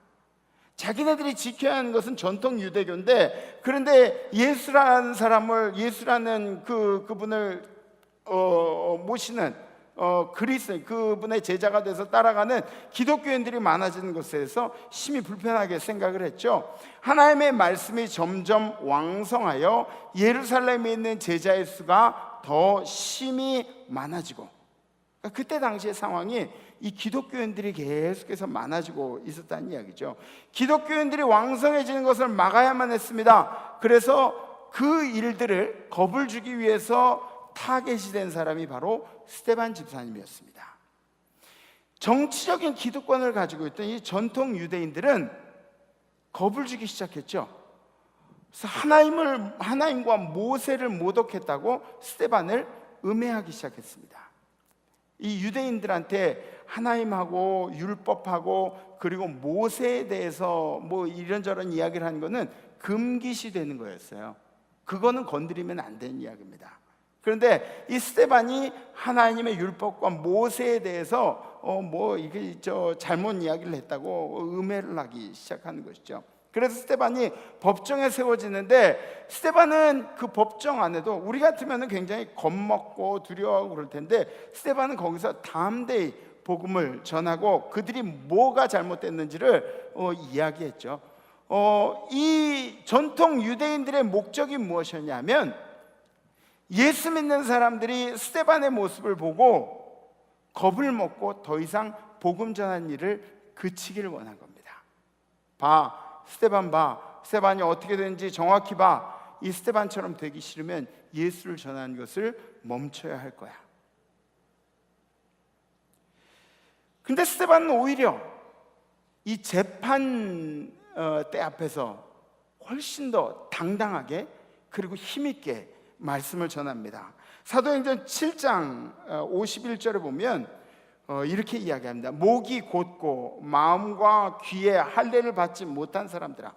자기네들이 지켜야 하는 것은 전통 유대교인데, 그런데 예수라는 사람을, 예수라는 그분을 모시는 그리스도, 그분의 제자가 돼서 따라가는 기독교인들이 많아지는 것에 대해서 심히 불편하게 생각을 했죠. 하나님의 말씀이 점점 왕성하여 예루살렘에 있는 제자의 수가 더 심히 많아지고, 그때 당시의 상황이 이 기독교인들이 계속해서 많아지고 있었다는 이야기죠. 기독교인들이 왕성해지는 것을 막아야만 했습니다. 그래서 그 일들을 겁을 주기 위해서 타겟이 된 사람이 바로 스데반 집사님이었습니다. 정치적인 기득권을 가지고 있던 이 전통 유대인들은 겁을 주기 시작했죠. 그래서 하나님과 모세를 모독했다고 스데반을 음해하기 시작했습니다. 이 유대인들한테 하나님하고 율법하고 그리고 모세에 대해서 뭐 이런저런 이야기를 하는 거는 금기시 되는 거였어요. 그거는 건드리면 안 되는 이야기입니다. 그런데 이 스데반이 하나님의 율법과 모세에 대해서 이게 잘못 이야기를 했다고 음해를 하기 시작하는 것이죠. 그래서 스데반이 법정에 세워지는데, 스데반은 그 법정 안에도 우리 같으면 굉장히 겁먹고 두려워하고 그럴 텐데, 스데반은 거기서 담대히 복음을 전하고 그들이 뭐가 잘못됐는지를 이야기했죠. 이 전통 유대인들의 목적이 무엇이었냐면, 예수 믿는 사람들이 스데반의 모습을 보고 겁을 먹고 더 이상 복음 전하는 일을 그치기를 원한 겁니다. 스데반 봐. 스데반이 어떻게 되는지 정확히 봐. 이 스데반처럼 되기 싫으면 예수를 전하는 것을 멈춰야 할 거야. 근데 스데반은 오히려 이 재판 때 앞에서 훨씬 더 당당하게 그리고 힘있게 말씀을 전합니다. 사도행전 7장 51절에 보면 이렇게 이야기합니다. 목이 곧고 마음과 귀에 할례를 받지 못한 사람들아.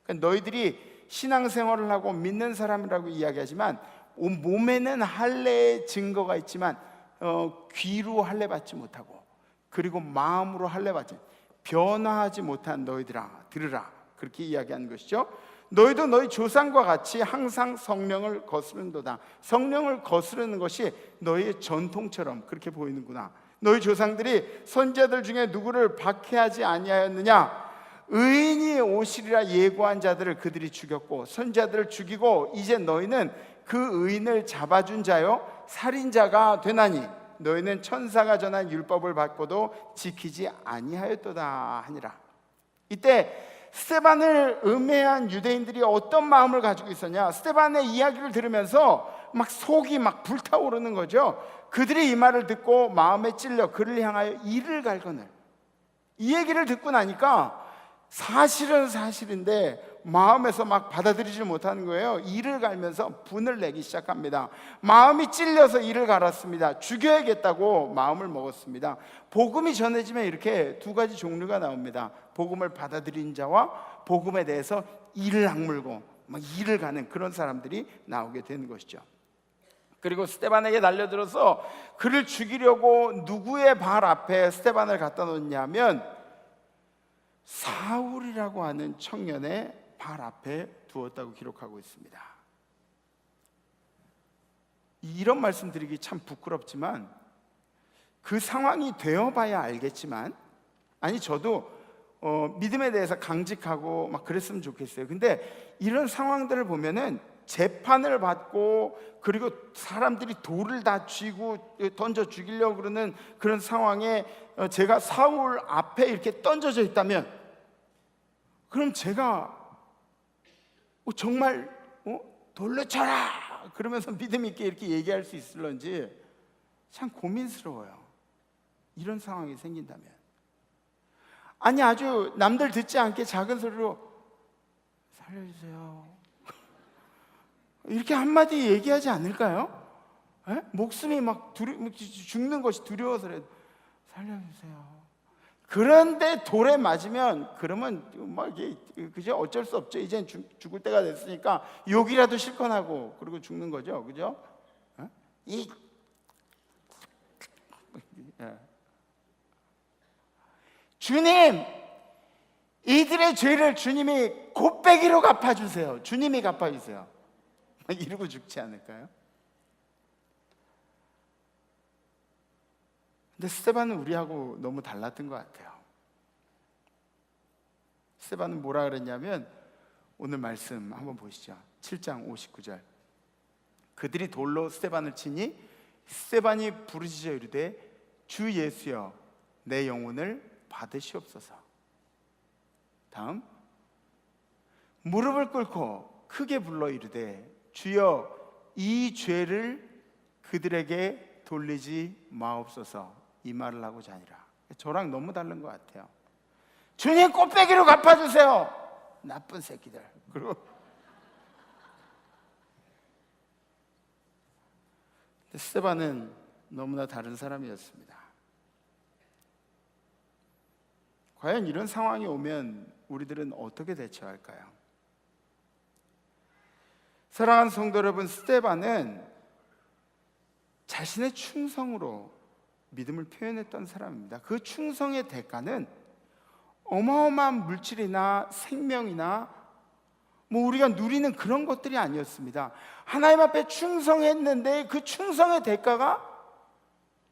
그러니까 너희들이 신앙생활을 하고 믿는 사람이라고 이야기하지만 몸에는 할례의 증거가 있지만 귀로 할례 받지 못하고 그리고 마음으로 할례 받지 변화하지 못한 너희들아 들으라. 그렇게 이야기하는 것이죠. 너희도 너희 조상과 같이 항상 성령을 거스른도다. 성령을 거스르는 것이 너희의 전통처럼 그렇게 보이는구나. 너희 조상들이 선지자들 중에 누구를 박해하지 아니하였느냐? 의인이 오시리라 예고한 자들을 그들이 죽였고 선지자들을 죽이고 이제 너희는 그 의인을 잡아준 자요 살인자가 되나니 너희는 천사가 전한 율법을 받고도 지키지 아니하였도다 하니라. 이때 스데반을 음해한 유대인들이 어떤 마음을 가지고 있었냐? 스데반의 이야기를 들으면서 막 속이 막 불타오르는 거죠. 그들이 이 말을 듣고 마음에 찔려 그를 향하여 이를 갈거늘. 이 얘기를 듣고 나니까 사실은 사실인데 마음에서 막 받아들이지 못하는 거예요. 이를 갈면서 분을 내기 시작합니다. 마음이 찔려서 이를 갈았습니다. 죽여야겠다고 마음을 먹었습니다. 복음이 전해지면 이렇게 두 가지 종류가 나옵니다. 복음을 받아들인 자와 복음에 대해서 이를 악물고 막 이를 가는 그런 사람들이 나오게 되는 것이죠. 그리고 스데반에게 달려들어서 그를 죽이려고 누구의 발 앞에 스데반을 갖다 놓냐면 사울이라고 하는 청년의 발 앞에 두었다고 기록하고 있습니다. 이런 말씀 드리기 참 부끄럽지만 그 상황이 되어봐야 알겠지만 아니 저도 믿음에 대해서 강직하고 막 그랬으면 좋겠어요. 근데 이런 상황들을 보면은 재판을 받고 그리고 사람들이 돌을 다 쥐고 던져 죽이려고 그러는 그런 상황에 제가 사울 앞에 이렇게 던져져 있다면 그럼 제가 정말 돌로 쳐라 그러면서 믿음 있게 이렇게 얘기할 수 있을런지 참 고민스러워요. 이런 상황이 생긴다면 아니 아주 남들 듣지 않게 작은 소리로 살려주세요 이렇게 한마디 얘기하지 않을까요? 에? 목숨이 막 죽는 것이 두려워서 살려주세요. 그런데 돌에 맞으면 그러면 막 이게 그죠? 어쩔 수 없죠. 이젠 죽을 때가 됐으니까 욕이라도 실컷 하고 그리고 죽는 거죠, 그죠? 주님, 이들의 죄를 주님이 곱배기로 갚아주세요. 주님이 갚아주세요. 이러고 죽지 않을까요? 근데 스데반은 우리하고 너무 달랐던 것 같아요. 스데반은 뭐라 그랬냐면 오늘 말씀 한번 보시죠. 7장 59절. 그들이 돌로 스데반을 치니 스데반이 부르짖어 이르되 주 예수여 내 영혼을 받으시옵소서. 다음 무릎을 꿇고 크게 불러 이르되 주여 이 죄를 그들에게 돌리지 마옵소서. 이 말을 하고자 하니라. 저랑 너무 다른 것 같아요. 주님 꽃배기로 갚아주세요. 나쁜 새끼들. 그리고 스데반은 너무나 다른 사람이었습니다. 과연 이런 상황이 오면 우리들은 어떻게 대처할까요? 사랑하는 성도 여러분, 스데반은 자신의 충성으로 믿음을 표현했던 사람입니다. 그 충성의 대가는 어마어마한 물질이나 생명이나 뭐 우리가 누리는 그런 것들이 아니었습니다. 하나님 앞에 충성했는데 그 충성의 대가가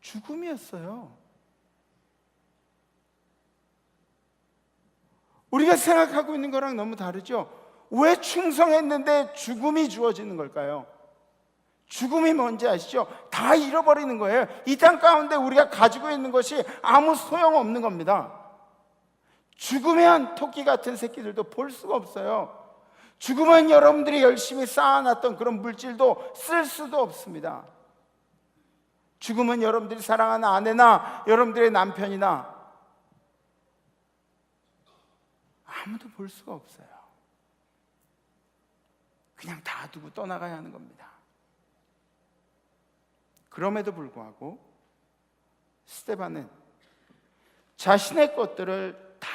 죽음이었어요. 우리가 생각하고 있는 거랑 너무 다르죠? 왜 충성했는데 죽음이 주어지는 걸까요? 죽음이 뭔지 아시죠? 다 잃어버리는 거예요. 이 땅 가운데 우리가 가지고 있는 것이 아무 소용없는 겁니다. 죽으면 토끼 같은 새끼들도 볼 수가 없어요. 죽으면 여러분들이 열심히 쌓아놨던 그런 물질도 쓸 수도 없습니다. 죽으면 여러분들이 사랑하는 아내나 여러분들의 남편이나 아무도 볼 수가 없어요. 그냥 다 두고 떠나가야 하는 겁니다. 그럼에도 불구하고 스데반은 자신의 것들을 다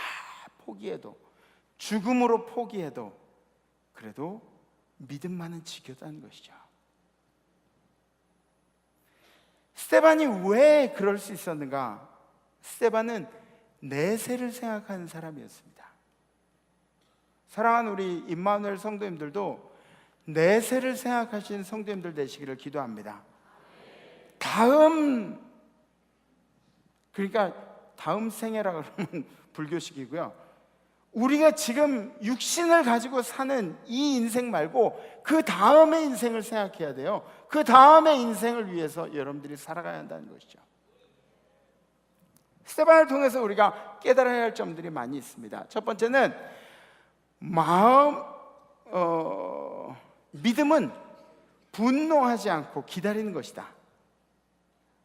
포기해도, 죽음으로 포기해도 그래도 믿음만은 지켰다는 것이죠. 스데반이 왜 그럴 수 있었는가? 스데반은 내세를 생각하는 사람이었습니다. 사랑하는 우리 임마누엘 성도님들도 내세를 생각하시는 성도님들 되시기를 기도합니다. 그러니까 다음 생애라 그러면 불교식이고요. 우리가 지금 육신을 가지고 사는 이 인생 말고 그 다음의 인생을 생각해야 돼요. 그 다음의 인생을 위해서 여러분들이 살아가야 한다는 것이죠. 스데반을 통해서 우리가 깨달아야 할 점들이 많이 있습니다. 첫 번째는 믿음은 분노하지 않고 기다리는 것이다.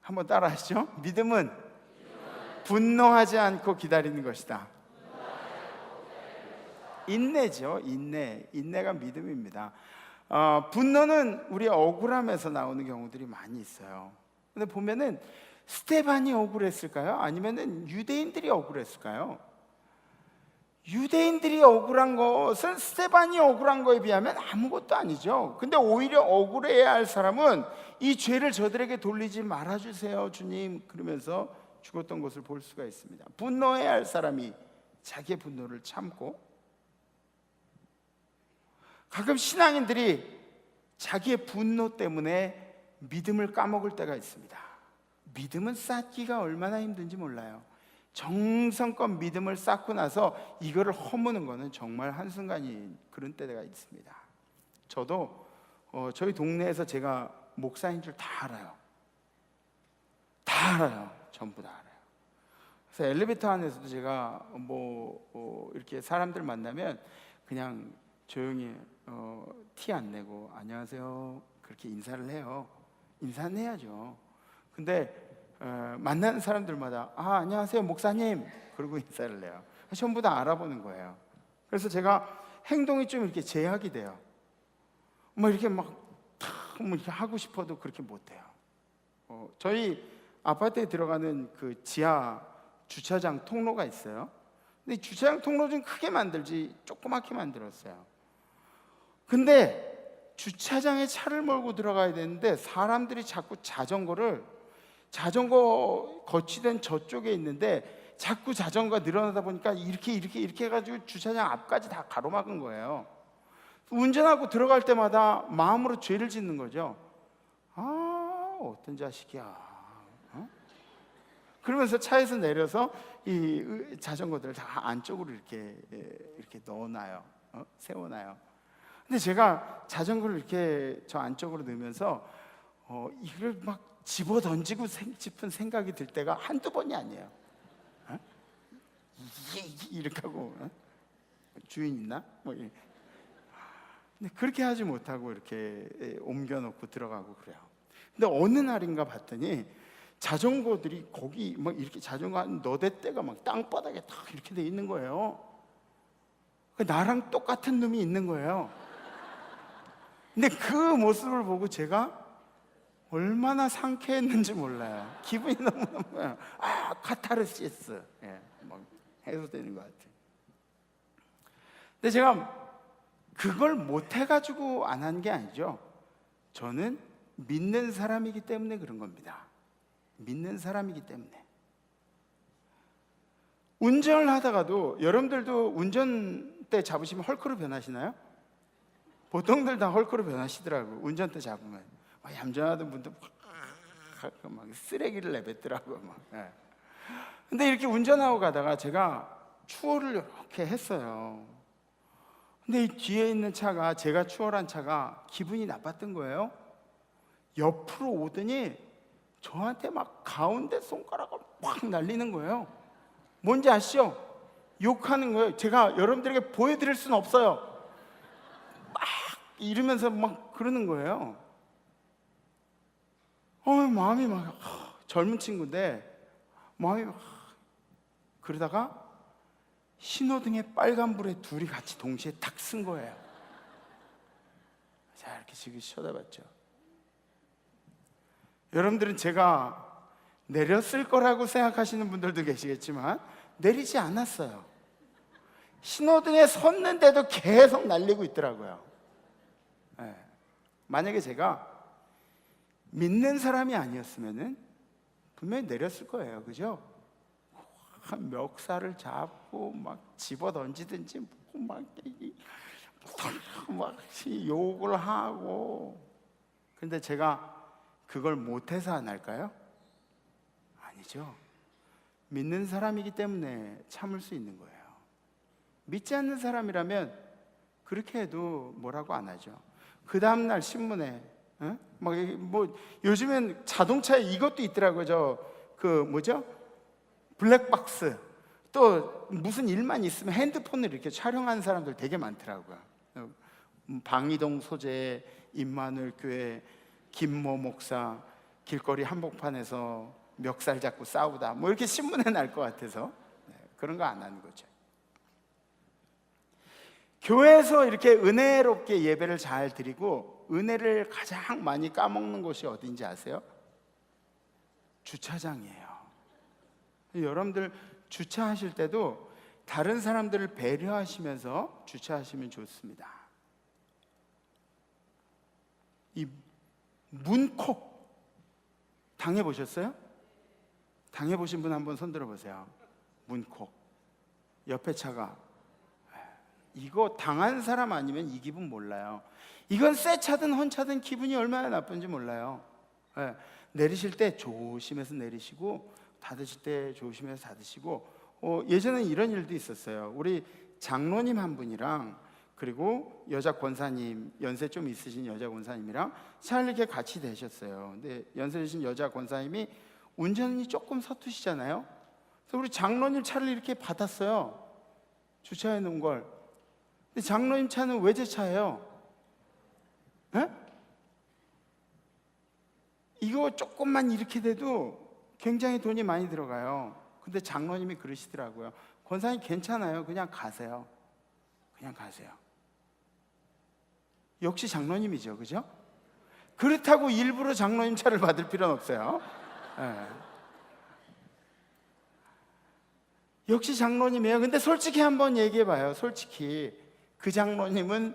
한번 따라 하시죠. 믿음은 분노하지 않고 기다리는 것이다. 인내죠. 인내가 믿음입니다. 분노는 우리 억울함에서 나오는 경우들이 많이 있어요. 근데 보면은 스데반이 억울했을까요? 아니면은 유대인들이 억울했을까요? 유대인들이 억울한 것은 스데반이 억울한 거에 비하면 아무것도 아니죠. 근데 오히려 억울해야 할 사람은 이 죄를 저들에게 돌리지 말아주세요 주님, 그러면서 죽었던 것을 볼 수가 있습니다. 분노해야 할 사람이 자기의 분노를 참고, 가끔 신앙인들이 자기의 분노 때문에 믿음을 까먹을 때가 있습니다. 믿음은 쌓기가 얼마나 힘든지 몰라요. 정성껏 믿음을 쌓고 나서 이거를 허무는 거는 정말 한순간이 그런 때가 있습니다. 저도 저희 동네에서 제가 목사인 줄 다 알아요. 다 알아요. 전부 다 알아요. 그래서 엘리베이터 안에서도 제가 이렇게 사람들 만나면 그냥 조용히 티 안 내고 안녕하세요 그렇게 인사를 해요. 인사는 해야죠. 근데 만나는 사람들마다 안녕하세요 목사님 그러고 인사를 해요. 전부 다 알아보는 거예요. 그래서 제가 행동이 좀 이렇게 제약이 돼요. 이렇게 이렇게 하고 싶어도 그렇게 못해요. 저희 아파트에 들어가는 그 지하 주차장 통로가 있어요. 근데 주차장 통로 좀 크게 만들지 조그맣게 만들었어요. 근데 주차장에 차를 몰고 들어가야 되는데 사람들이 자꾸 자전거 거치된 저쪽에 있는데 자꾸 자전거가 늘어나다 보니까 이렇게 해가지고 주차장 앞까지 다 가로막은 거예요. 운전하고 들어갈 때마다 마음으로 죄를 짓는 거죠. 어떤 자식이야. 그러면서 차에서 내려서 이 자전거들을 다 안쪽으로 이렇게 넣어놔요. 세워놔요. 근데 제가 자전거를 이렇게 저 안쪽으로 넣으면서 이걸 막 집어 던지고 싶은 생각이 들 때가 한두 번이 아니에요. 이렇게 하고 주인 있나? 근데 그렇게 하지 못하고 이렇게 옮겨놓고 들어가고 그래요. 근데 어느 날인가 봤더니 자전거들이 거기 이렇게 자전거 한 너댓 대가 땅바닥에 다 이렇게 돼 있는 거예요. 나랑 똑같은 놈이 있는 거예요. 근데 그 모습을 보고 제가 얼마나 상쾌했는지 몰라요. 기분이 너무너무 카타르시스 해소되는 것 같아요. 근데 제가 그걸 못 해가지고 안 한 게 아니죠. 저는 믿는 사람이기 때문에 그런 겁니다. 믿는 사람이기 때문에. 운전을 하다가도 여러분들도 운전대 잡으시면 헐크로 변하시나요? 보통들 다 헐크로 변하시더라고요. 운전대 잡으면 얌전하던 분도 막 쓰레기를 내뱉더라고요. 근데 이렇게 운전하고 가다가 제가 추월을 이렇게 했어요. 근데 이 뒤에 있는 차가, 제가 추월한 차가 기분이 나빴던 거예요. 옆으로 오더니 저한테 막 가운데 손가락을 막 날리는 거예요. 뭔지 아시죠? 욕하는 거예요. 제가 여러분들에게 보여드릴 수는 없어요. 막 이러면서 막 그러는 거예요. 마음이 막 젊은 친구인데 마음이 막 그러다가 신호등에 빨간불에 둘이 같이 동시에 탁 쓴 거예요. 자, 이렇게 지금 쳐다봤죠. 여러분들은 제가 내렸을 거라고 생각하시는 분들도 계시겠지만 내리지 않았어요. 신호등에 섰는데도 계속 날리고 있더라고요. 만약에 제가 믿는 사람이 아니었으면은 분명히 내렸을 거예요. 그죠? 멱살을 잡고 막 집어 던지든지 막 욕을 하고. 근데 제가 그걸 못해서 안 할까요? 아니죠. 믿는 사람이기 때문에 참을 수 있는 거예요. 믿지 않는 사람이라면 그렇게 해도 뭐라고 안 하죠. 그 다음날 신문에 뭐 요즘엔 자동차에 이것도 있더라고요. 그 뭐죠? 블랙박스. 또 무슨 일만 있으면 핸드폰을 이렇게 촬영하는 사람들 되게 많더라고요. 방이동 소재 임마누엘 교회 김모 목사 길거리 한복판에서 멱살 잡고 싸우다, 뭐 이렇게 신문에 날 것 같아서 그런 거 안 하는 거죠. 교회에서 이렇게 은혜롭게 예배를 잘 드리고 은혜를 가장 많이 까먹는 곳이 어딘지 아세요? 주차장이에요. 여러분들 주차하실 때도 다른 사람들을 배려하시면서 주차하시면 좋습니다. 이 문콕 당해보셨어요? 당해보신 분 한번 손 들어보세요. 문콕. 옆에 차가, 이거 당한 사람 아니면 이 기분 몰라요. 이건 새 차든 헌 차든 기분이 얼마나 나쁜지 몰라요. 내리실 때 조심해서 내리시고 닫으실 때 조심해서 닫으시고. 예전에 이런 일도 있었어요. 우리 장로님 한 분이랑 그리고 여자 권사님, 연세 좀 있으신 여자 권사님이랑 차를 이렇게 같이 대셨어요. 근데 연세 있으신 여자 권사님이 운전이 조금 서투시잖아요. 그래서 우리 장로님 차를 이렇게 받았어요. 주차해 놓은 걸. 근데 장로님 차는 외제차예요. 이거 조금만 이렇게 돼도 굉장히 돈이 많이 들어가요. 근데 장로님이 그러시더라고요. 권사님 괜찮아요. 그냥 가세요. 그냥 가세요. 역시 장로님이죠. 그죠? 그렇다고 일부러 장로님 차를 받을 필요는 없어요. 역시 장로님이에요. 근데 솔직히 한번 얘기해 봐요. 솔직히 그 장로님은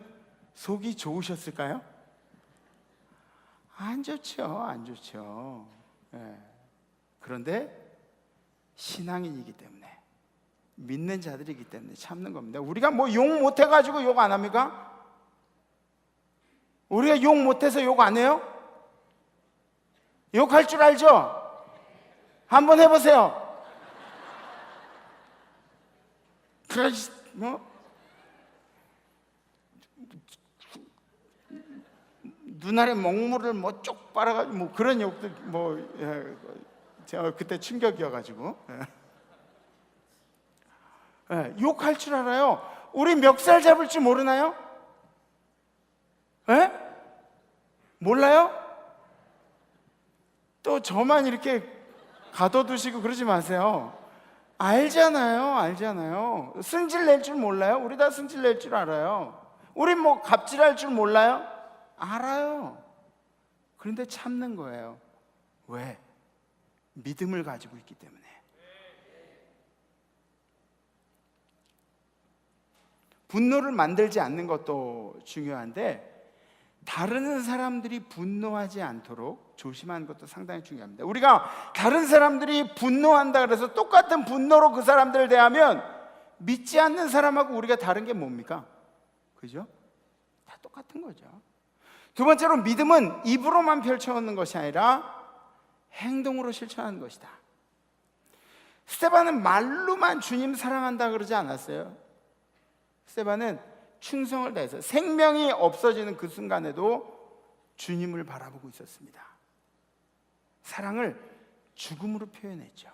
속이 좋으셨을까요? 안 좋죠. 안 좋죠. 그런데 신앙인이기 때문에, 믿는 자들이기 때문에 참는 겁니다. 우리가 뭐 욕 못해가지고 욕 안 합니까? 우리가 욕 못해서 욕 안 해요? 욕할 줄 알죠? 한번 해보세요. 눈알에 먹물을 뭐 쪽 빨아가지고 뭐 그런 욕들 제가 그때 충격이어가지고 욕할 줄 알아요. 우리 멱살 잡을 줄 모르나요? 몰라요? 또 저만 이렇게 가둬두시고 그러지 마세요. 알잖아요. 알잖아요. 승질 낼 줄 몰라요? 우리 다 승질 낼 줄 알아요. 우리 뭐 갑질할 줄 몰라요? 알아요. 그런데 참는 거예요. 왜? 믿음을 가지고 있기 때문에. 분노를 만들지 않는 것도 중요한데 다른 사람들이 분노하지 않도록 조심하는 것도 상당히 중요합니다. 우리가 다른 사람들이 분노한다 그래서 똑같은 분노로 그 사람들을 대하면 믿지 않는 사람하고 우리가 다른 게 뭡니까? 그죠? 다 똑같은 거죠. 두 번째로 믿음은 입으로만 펼쳐놓는 것이 아니라 행동으로 실천하는 것이다. 스데반은 말로만 주님 사랑한다 그러지 않았어요. 스데반은 충성을 다해서 생명이 없어지는 그 순간에도 주님을 바라보고 있었습니다. 사랑을 죽음으로 표현했죠.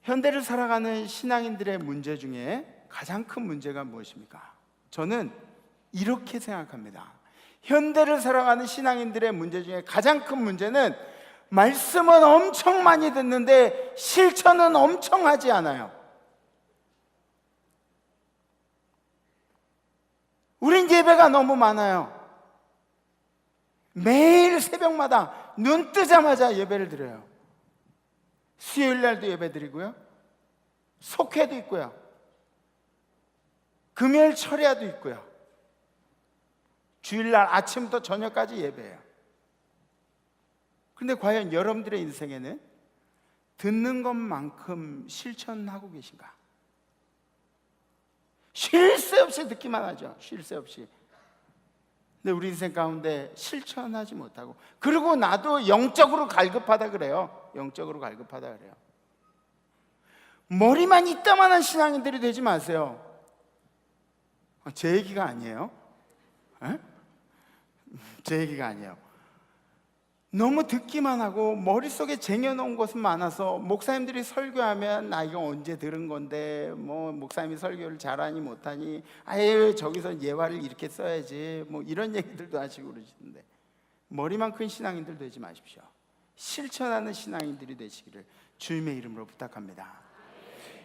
현대를 살아가는 신앙인들의 문제 중에 가장 큰 문제가 무엇입니까? 저는 이렇게 생각합니다. 현대를 살아가는 신앙인들의 문제 중에 가장 큰 문제는 말씀은 엄청 많이 듣는데 실천은 엄청 하지 않아요. 우린 예배가 너무 많아요. 매일 새벽마다 눈 뜨자마자 예배를 드려요. 수요일 날도 예배 드리고요, 속회도 있고요, 금요일 철야도 있고요, 주일날 아침부터 저녁까지 예배해요. 근데 과연 여러분들의 인생에는 듣는 것만큼 실천하고 계신가? 쉴 새 없이 듣기만 하죠. 쉴 새 없이. 근데 우리 인생 가운데 실천하지 못하고, 그리고 나도 영적으로 갈급하다 그래요. 영적으로 갈급하다 그래요. 머리만 이따만한 신앙인들이 되지 마세요. 제 얘기가 아니에요. 에? 제 얘기가 아니에요. 너무 듣기만 하고 머릿속에 쟁여놓은 것은 많아서, 목사님들이 설교하면 나 이거 언제 들은 건데, 뭐 목사님이 설교를 잘하니 못하니, 아유 저기서 예화를 이렇게 써야지, 뭐 이런 얘기들도 하시고 그러시는데, 머리만 큰 신앙인들 되지 마십시오. 실천하는 신앙인들이 되시기를 주님의 이름으로 부탁합니다.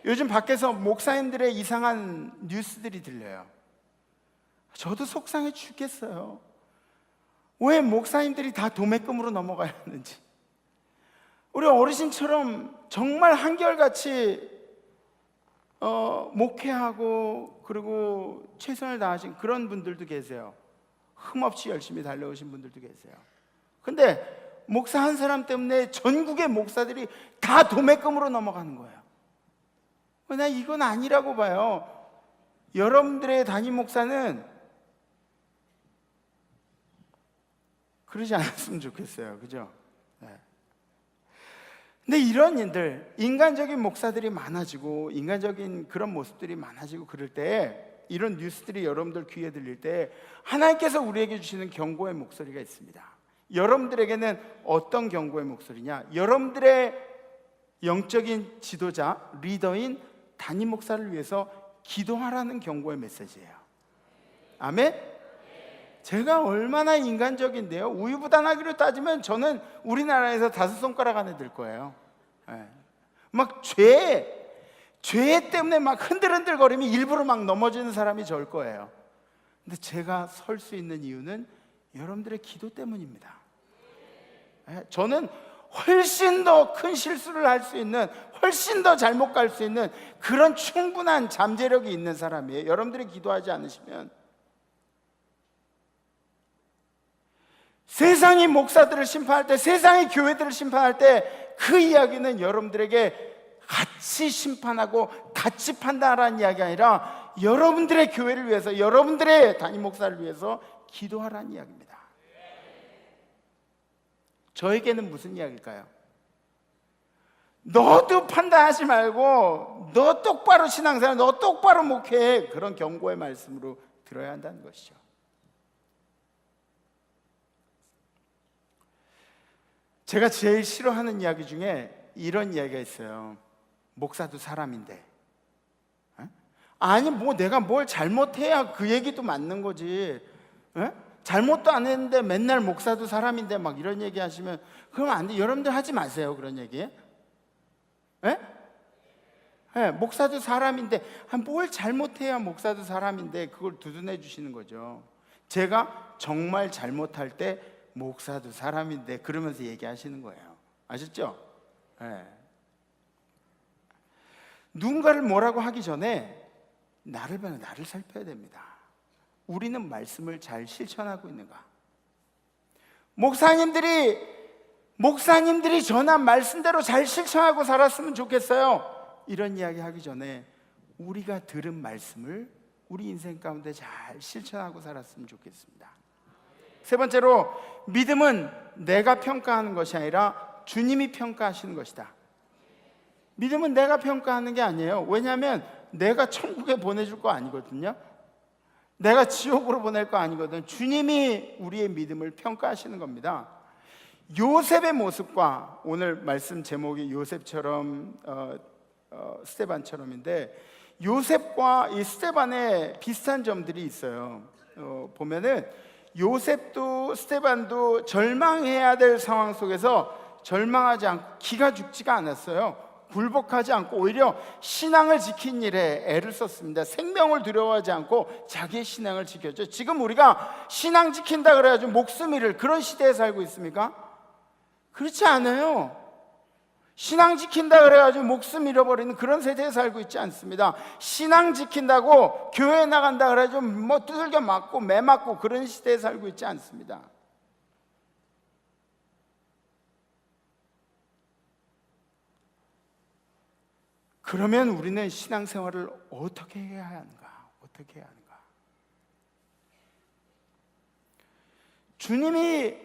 요즘 밖에서 목사님들의 이상한 뉴스들이 들려요. 저도 속상해 죽겠어요. 왜 목사님들이 다 도매금으로 넘어가야 하는지. 우리 어르신처럼 정말 한결같이 목회하고 그리고 최선을 다하신 그런 분들도 계세요. 흠없이 열심히 달려오신 분들도 계세요. 근데 목사 한 사람 때문에 전국의 목사들이 다 도매금으로 넘어가는 거예요. 나 이건 아니라고 봐요. 여러분들의 담임 목사는 그러지 않았으면 좋겠어요. 그죠? 네. 근데 이런 일들, 인간적인 목사들이 많아지고 인간적인 그런 모습들이 많아지고 그럴 때, 이런 뉴스들이 여러분들 귀에 들릴 때 하나님께서 우리에게 주시는 경고의 목소리가 있습니다. 여러분들에게는 어떤 경고의 목소리냐? 여러분들의 영적인 지도자, 리더인 담임 목사를 위해서 기도하라는 경고의 메시지예요. 아멘? 제가 얼마나 인간적인데요. 우유부단하기로 따지면 저는 우리나라에서 5손가락 안에 들 거예요. 네. 막 죄 때문에 막 흔들흔들거리면 일부러 막 넘어지는 사람이 저일 거예요. 근데 제가 설 수 있는 이유는 여러분들의 기도 때문입니다. 네. 저는 훨씬 더 큰 실수를 할 수 있는, 훨씬 더 잘못 갈 수 있는 그런 충분한 잠재력이 있는 사람이에요. 여러분들이 기도하지 않으시면, 세상이 목사들을 심판할 때, 세상이 교회들을 심판할 때, 그 이야기는 여러분들에게 같이 심판하고 같이 판단하라는 이야기가 아니라 여러분들의 교회를 위해서, 여러분들의 담임 목사를 위해서 기도하라는 이야기입니다. 저에게는 무슨 이야기일까요? 너도 판단하지 말고 너 똑바로 신앙생활, 너 똑바로 목회해, 그런 경고의 말씀으로 들어야 한다는 것이죠. 제가 제일 싫어하는 이야기 중에 이런 이야기가 있어요. 목사도 사람인데. 아니 뭐 내가 뭘 잘못해야 그 얘기도 맞는 거지. 잘못도 안 했는데 맨날 목사도 사람인데 막 이런 얘기 하시면 그럼 안 돼. 여러분들 하지 마세요, 그런 얘기. 목사도 사람인데, 뭘 잘못해야 목사도 사람인데, 그걸 두둔해 주시는 거죠. 제가 정말 잘못할 때 목사도 사람인데 그러면서 얘기하시는 거예요. 아셨죠? 누군가를 뭐라고 하기 전에 나를 살펴야 됩니다. 우리는 말씀을 잘 실천하고 있는가? 목사님들이 전한 말씀대로 잘 실천하고 살았으면 좋겠어요. 이런 이야기 하기 전에 우리가 들은 말씀을 우리 인생 가운데 잘 실천하고 살았으면 좋겠습니다. 세 번째로, 믿음은 내가 평가하는 것이 아니라 주님이 평가하시는 것이다. 믿음은 내가 평가하는 게 아니에요. 왜냐하면 내가 천국에 보내줄 거 아니거든요. 내가 지옥으로 보낼 거 아니거든요. 주님이 우리의 믿음을 평가하시는 겁니다. 요셉의 모습과, 오늘 말씀 제목이 요셉처럼 스데반처럼인데, 요셉과 이 스데반의 비슷한 점들이 있어요. 보면은 요셉도 스데반도 절망해야 될 상황 속에서 절망하지 않고 기가 죽지가 않았어요. 굴복하지 않고 오히려 신앙을 지킨 일에 애를 썼습니다. 생명을 두려워하지 않고 자기의 신앙을 지켰죠. 지금 우리가 신앙 지킨다 그래가지고 목숨 잃을 그런 시대에 살고 있습니까? 그렇지 않아요. 신앙 지킨다 그래가지고 목숨 잃어버리는 그런 세대에 살고 있지 않습니다. 신앙 지킨다고 교회 나간다 그래가지고 뭐 두들겨 맞고 매 맞고 그런 시대에 살고 있지 않습니다. 그러면 우리는 신앙생활을 어떻게 해야 하는가? 어떻게 해야 하는가? 주님이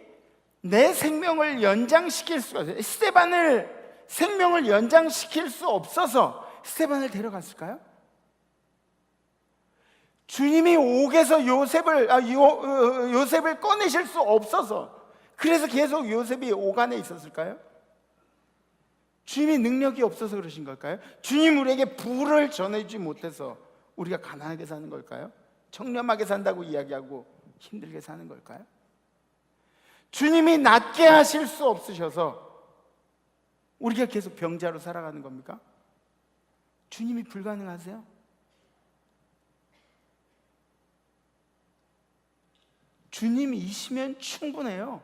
내 생명을 연장시킬 수가 없어요. 스데반을 생명을 연장시킬 수 없어서 스데반을 데려갔을까요? 주님이 옥에서 요셉을 꺼내실 수 없어서 그래서 계속 요셉이 옥 안에 있었을까요? 주님이 능력이 없어서 그러신 걸까요? 주님 우리에게 부를 전해주지 못해서 우리가 가난하게 사는 걸까요? 청렴하게 산다고 이야기하고 힘들게 사는 걸까요? 주님이 낫게 하실 수 없으셔서 우리가 계속 병자로 살아가는 겁니까? 주님이 불가능하세요? 주님이시면 충분해요.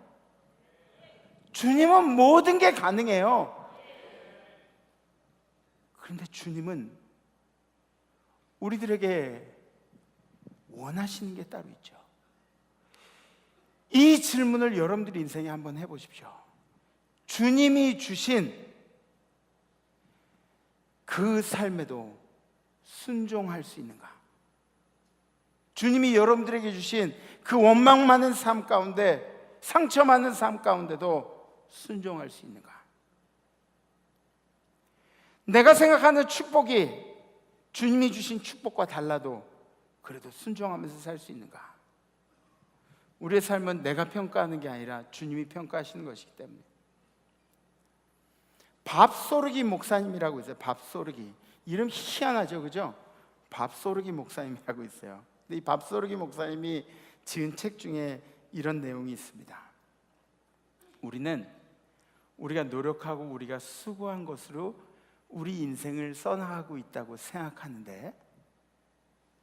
주님은 모든 게 가능해요. 그런데 주님은 우리들에게 원하시는 게 따로 있죠. 이 질문을 여러분들 인생에 한번 해보십시오. 주님이 주신 그 삶에도 순종할 수 있는가? 주님이 여러분들에게 주신 그 원망 많은 삶 가운데, 상처 많은 삶 가운데도 순종할 수 있는가? 내가 생각하는 축복이 주님이 주신 축복과 달라도 그래도 순종하면서 살 수 있는가? 우리의 삶은 내가 평가하는 게 아니라 주님이 평가하시는 것이기 때문에. 밥소르기 목사님이라고 있어요. 밥소르기. 이름 희한하죠, 그죠? 밥소르기 목사님이라고 있어요. 근데 이 밥소르기 목사님이 지은 책 중에 이런 내용이 있습니다. 우리가 노력하고 우리가 수고한 것으로 우리 인생을 써나가고 있다고 생각하는데,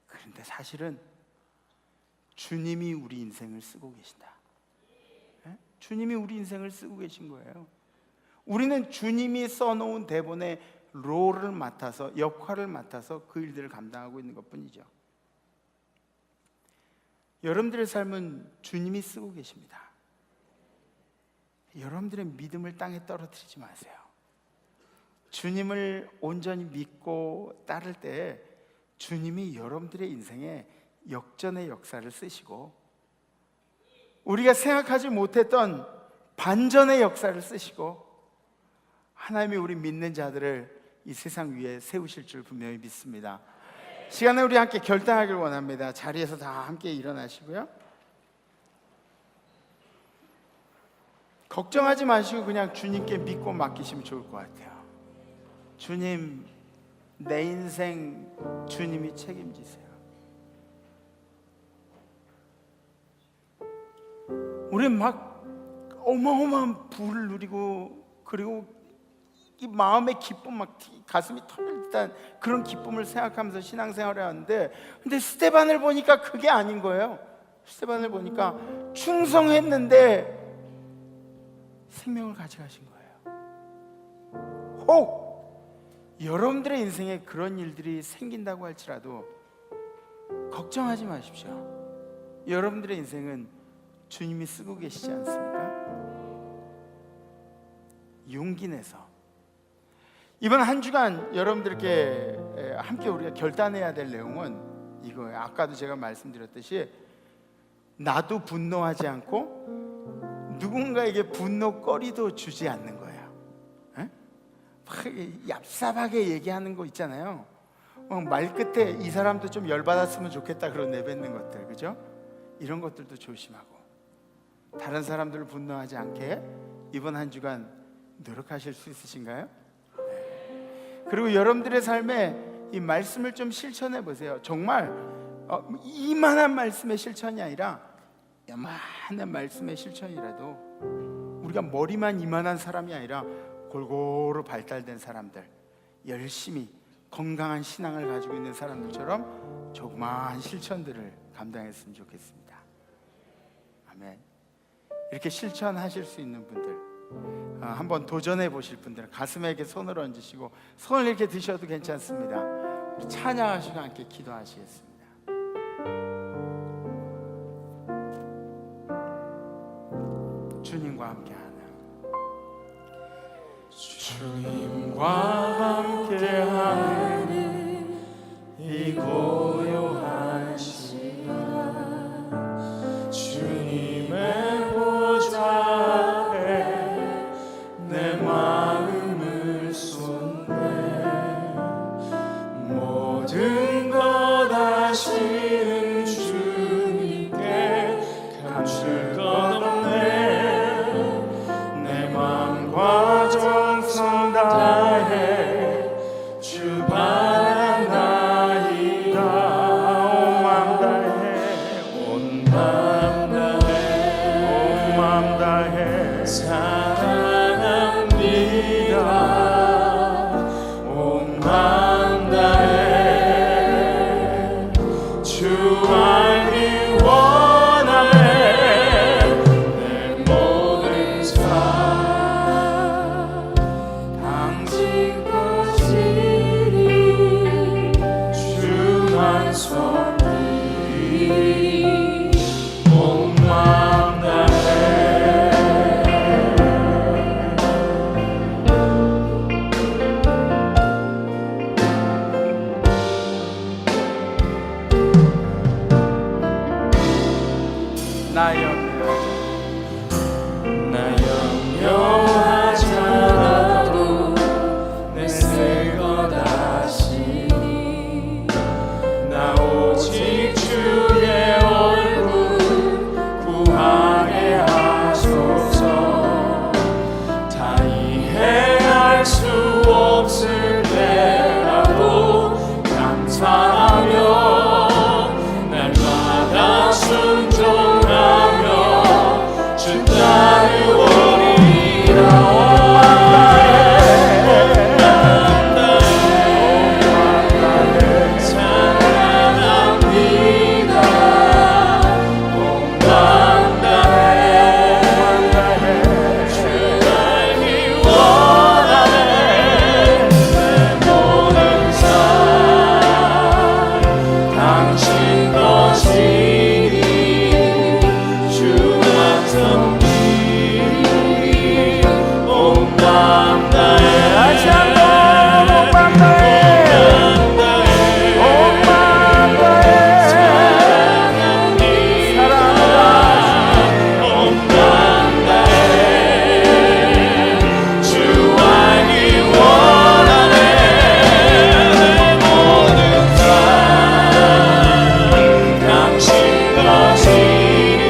그런데 사실은 주님이 우리 인생을 쓰고 계신다. 주님이 우리 인생을 쓰고 계신 거예요. 우리는 주님이 써놓은 대본의 롤을 맡아서, 역할을 맡아서 그 일들을 감당하고 있는 것뿐이죠. 여러분들의 삶은 주님이 쓰고 계십니다. 여러분들의 믿음을 땅에 떨어뜨리지 마세요. 주님을 온전히 믿고 따를 때 주님이 여러분들의 인생에 역전의 역사를 쓰시고, 우리가 생각하지 못했던 반전의 역사를 쓰시고, 하나님이 우리 믿는 자들을 이 세상 위에 세우실 줄 분명히 믿습니다. 시간에 우리 함께 결단하길 원합니다. 자리에서 다 함께 일어나시고요. 걱정하지 마시고 그냥 주님께 믿고 맡기시면 좋을 것 같아요. 주님, 내 인생 주님이 책임지세요. 우리는 막 어마어마한 부를 누리고, 그리고 이 마음의 기쁨, 막 가슴이 터질 듯한 그런 기쁨을 생각하면서 신앙생활을 하는데, 근데 스데반을 보니까 그게 아닌 거예요. 스데반을 보니까 충성했는데 생명을 가져가신 거예요. 혹 여러분들의 인생에 그런 일들이 생긴다고 할지라도 걱정하지 마십시오. 여러분들의 인생은 주님이 쓰고 계시지 않습니까? 용기 내서 이번 한 주간 여러분들께 함께 우리가 결단해야 될 내용은 이거예요. 아까도 제가 말씀드렸듯이, 나도 분노하지 않고 누군가에게 분노거리도 주지 않는 거예요. 막 얍삽하게 얘기하는 거 있잖아요. 말 끝에 이 사람도 좀 열받았으면 좋겠다 그런 내뱉는 것들, 그죠? 이런 것들도 조심하고, 다른 사람들을 분노하지 않게 이번 한 주간 노력하실 수 있으신가요? 네. 그리고 여러분들의 삶에 이 말씀을 좀 실천해 보세요. 정말 이만한 말씀의 실천이 아니라 요만한 말씀의 실천이라도, 우리가 머리만 이만한 사람이 아니라 골고루 발달된 사람들, 열심히 건강한 신앙을 가지고 있는 사람들처럼 조그마한 실천들을 감당했으면 좋겠습니다. 아멘. 이렇게 실천하실 수 있는 분들 한번 도전해 보실 분들은 가슴에 이렇게 손을 얹으시고 손을 이렇게 드셔도 괜찮습니다. 우리 찬양하시고 함께 기도하시겠습니다. 주님과 함께하는 이 고요한 시간 주님의 보좌에 내 마음을 쏟네 모든 것 아시는 주님께 감출 것 없네 내 마음과 정성 다해 주 바라나이다 온 마음 다해 온 마음 다해 온 마음 다해 사랑합니다 온 마음 다해 주 알기 원하네 내 모든 삶 당신 것이니 주만 섬기리 온 마음 다해 나 염려하지 않아도 내 쓸 것 아시니 나 오직 주의 얼굴 구하게 하소서 다 이해할 수 없을 때라도 감사하며 날마다 순종하며 주 따르오리라 당신 것이니 주만 섬기리 온 마음 다해 다시 한번 온 마음 다해 온 마음 다해 사랑합니다 온 마음 다해 주 알기 원하네 내 모든 삶 당신 것이니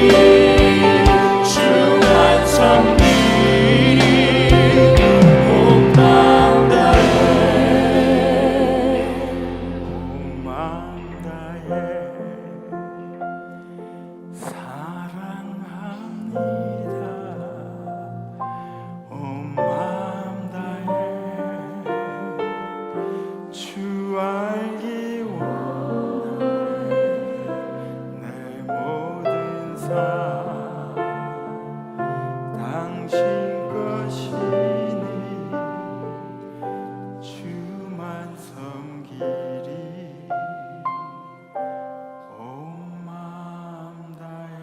주만 섬기리 온 마음 다해 온 마음 다해 사랑합니다 온 마음 다해 주 알기 원하네 내 모든 삶 당신 것이니 주만 섬기리 온 마음 다해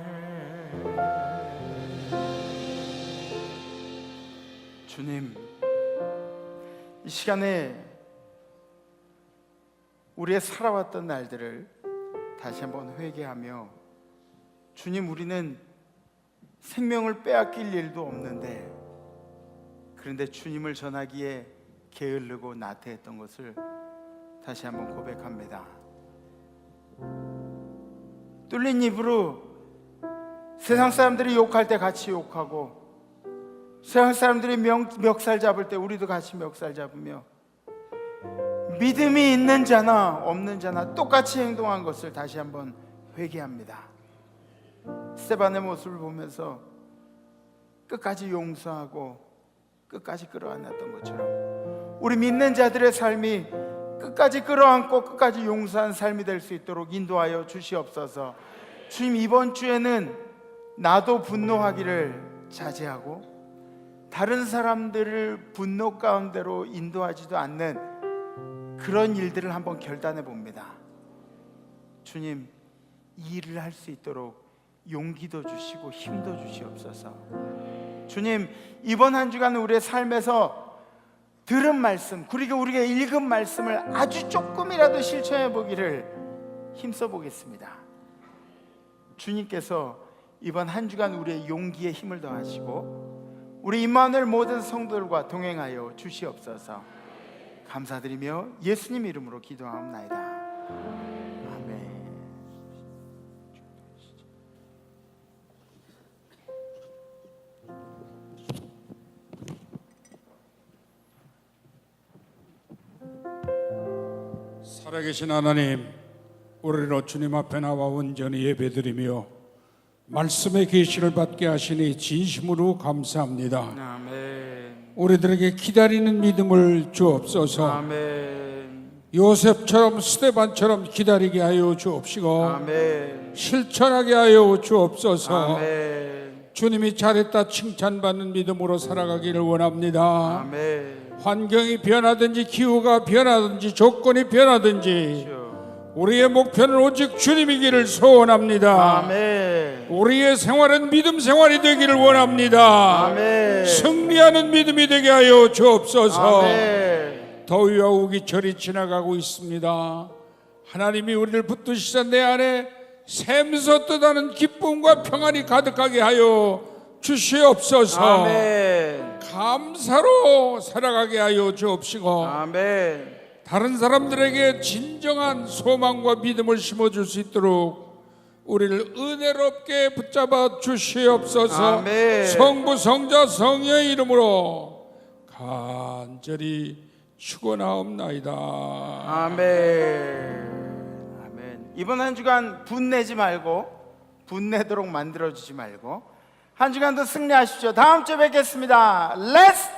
주님 이 시간에 우리의 살아왔던 날들을 다시 한번 회개하며 주님 우리는 생명을 빼앗길 일도 없는데 그런데 주님을 전하기에 게으르고 나태했던 것을 다시 한번 고백합니다. 뚫린 입으로 세상 사람들이 욕할 때 같이 욕하고 세상 사람들이 멱살 잡을 때 우리도 같이 멱살 잡으며 믿음이 있는 자나 없는 자나 똑같이 행동한 것을 다시 한번 회개합니다. 스데반의 모습을 보면서 끝까지 용서하고 끝까지 끌어안았던 것처럼 우리 믿는 자들의 삶이 끝까지 끌어안고 끝까지 용서한 삶이 될 수 있도록 인도하여 주시옵소서. 주님 이번 주에는 나도 분노하기를 자제하고 다른 사람들을 분노 가운데로 인도하지도 않는 그런 일들을 한번 결단해 봅니다. 주님, 이 일을 할 수 있도록 용기도 주시고 힘도 주시옵소서. 주님, 이번 한 주간 우리의 삶에서 들은 말씀, 그리고 우리가 읽은 말씀을 아주 조금이라도 실천해 보기를 힘써 보겠습니다. 주님께서 이번 한 주간 우리의 용기에 힘을 더하시고 우리 임마누엘 모든 성도들과 동행하여 주시옵소서. 감사드리며 예수님 이름으로 기도하옵나이다. 아멘. 살아계신 하나님, 우리로 주님 앞에 나와 온전히 예배드리며 말씀의 계시를 받게 하시니 진심으로 감사합니다. 아멘. 우리들에게 기다리는 믿음을 주옵소서. 아멘. 요셉처럼 스데반처럼 기다리게 하여 주옵시고 아멘. 실천하게 하여 주옵소서. 아멘. 주님이 잘했다 칭찬받는 믿음으로 살아가기를 원합니다. 아멘. 환경이 변하든지 기후가 변하든지 조건이 변하든지 우리의 목표는 오직 주님이기를 소원합니다. 아멘. 우리의 생활은 믿음 생활이 되기를 원합니다. 아멘. 승리하는 믿음이 되게 하여 주옵소서. 아멘. 더위와 우기철이 지나가고 있습니다. 하나님이 우리를 붙드시자 내 안에 샘솟듯하는 기쁨과 평안이 가득하게 하여 주시옵소서. 아멘. 감사로 살아가게 하여 주옵시고 아멘. 다른 사람들에게 진정한 소망과 믿음을 심어줄 수 있도록 우리를 은혜롭게 붙잡아 주시옵소서. 아멘. 성부 성자 성령의 이름으로 간절히 축원하옵나이다. 아멘. 아멘. 이번 한 주간 분내지 말고 분내도록 만들어주지 말고 한 주간도 승리하십시오. 다음 주에 뵙겠습니다. 렛츠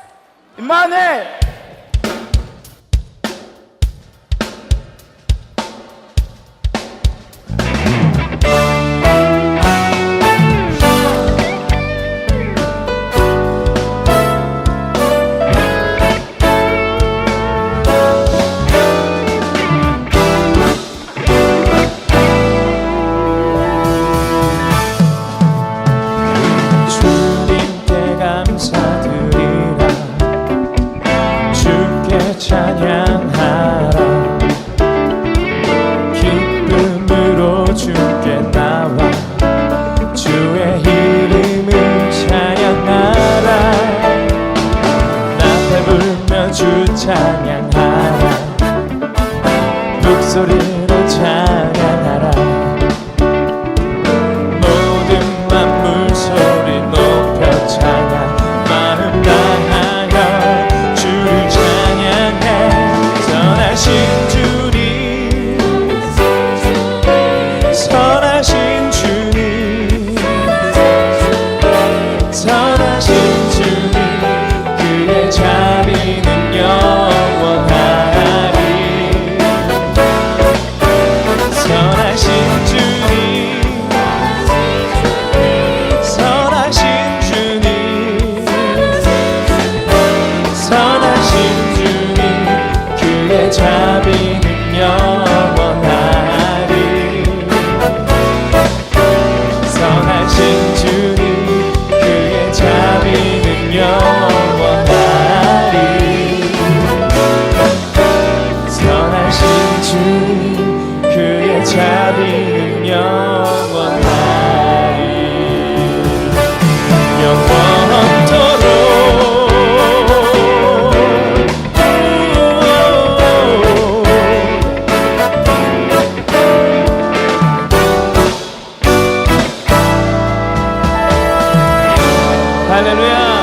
임마누엘. 주님께 감사드리라. 주께 찬양하라. 기쁨으로 주께 나와 주의 이름을 찬양하라. 나팔 불며 주 찬양하라. 목소리로 찬양하라. 모든 만물 소리 높여 찬양. 마음 다하여 주를 찬양해. 선하신 주님, 선하신 주님, 선하신 주님, 그의 자비는 영원하리. 선하신 주님, 선하신 주님, 선하신 주님, 그의 자비는 영원하리. 선하신 주님, 그의 자비는 영원하리. 선하신 주님, 그의 자비는 영원하리. 영원토록. 할렐루야.